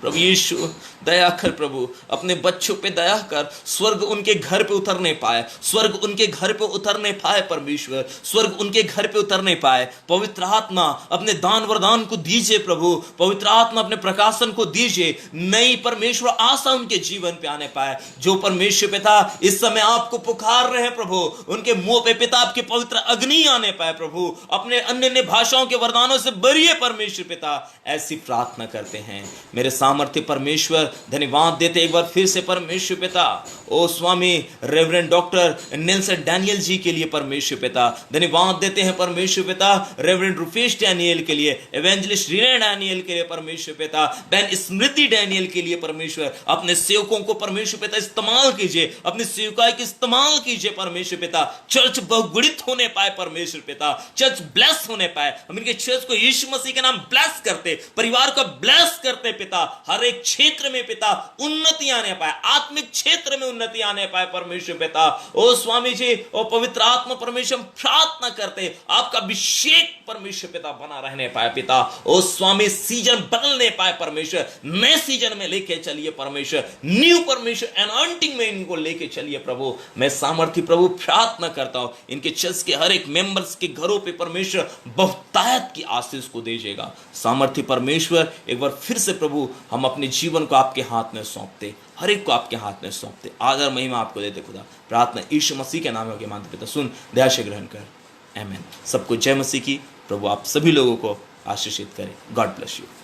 प्रभु यीशु दया कर प्रभु, अपने बच्चों पे दया कर, स्वर्ग उनके घर पे उतरने पाए, स्वर्ग उनके घर पे उतरने पाए परमेश्वर, स्वर्ग उनके घर पे उतरने पाए। पवित्र आत्मा अपने दान वरदान को दीजिए प्रभु, पवित्र आत्मा अपने प्रकाशन को दीजिए, नई परमेश्वर आशा उनके जीवन पे आने पाए। जो परमेश्वर पिता इस समय आपको पुकार रहे हैं प्रभु, उनके मुंह पे पिता आपकी पवित्र अग्नि आने पाए प्रभु, अपने अन्य भाषाओं के वरदानों से भरिए परमेश्वर पिता। ऐसी प्रार्थना करते हैं मेरे सामर्थ्य परमेश्वर। धन्यवाद देते एक बार फिर से परमेश्वर पिता ओ स्वामी रेवरेंड डॉक्टर नेल्सन डैनियल जी के लिए परमेश्वर पिता। धन्यवाद देते हैं परमेश्वर पिता रेवरेंड रुफेश डैनियल के लिए, एवेंजलिस्ट रीना डैनियल के लिए परमेश्वर पिता, बहन स्मृति डैनियल के लिए परमेश्वर। अपने सेवकों को परमेश्वर पिता इस्तेमाल कीजिए, अपनी सेवकाई की इस्तेमाल कीजिए परमेश्वर पिता। चर्च बहुगुणित होने पाए परमेश्वर पिता, चर्च ब्लेस होने पाए। हम इनके चर्च को यीशु मसीह के नाम ब्लेस करते, परिवार को ब्लेस करते पिता। हर एक क्षेत्र में पिता उन्नति आने पाए, आत्मिक क्षेत्र में उन्नति आने पाए परमेश्वर पिता। ओ स्वामी जी, ओ पवित्र आत्मा परमेश्वर, प्रार्थना करते आपका अभिषेक परमेश्वर पिता बना रहने पाए पिता। ओ स्वामी सीजन बदलने पाए परमेश्वर, नए सीजन में लेके चलिए परमेश्वर, न्यू परमेश्वर एनॉइंटिंग में इनको लेके चलिए प्रभु। मैं सामर्थ्य प्रभु प्रार्थना करता हूं इनके चर्च के हर एक मेंबर्स के घरों पे परमेश्वर बहुतायत की आशीष को दीजिएगा। सामर्थ्य परमेश्वर एक बार फिर से प्रभु हम अपने जीवन को आपके हाथ में सौंपते, हर एक को आपके हाथ में सौंपते। आदर महिमा आपको देते खुदा। प्रार्थना यीशु मसीह के नाम के मानते पिता, सुन दया से ग्रहण कर, आमीन। सबको जय मसीह की। प्रभु आप सभी लोगों को आशीषित करें। God bless you.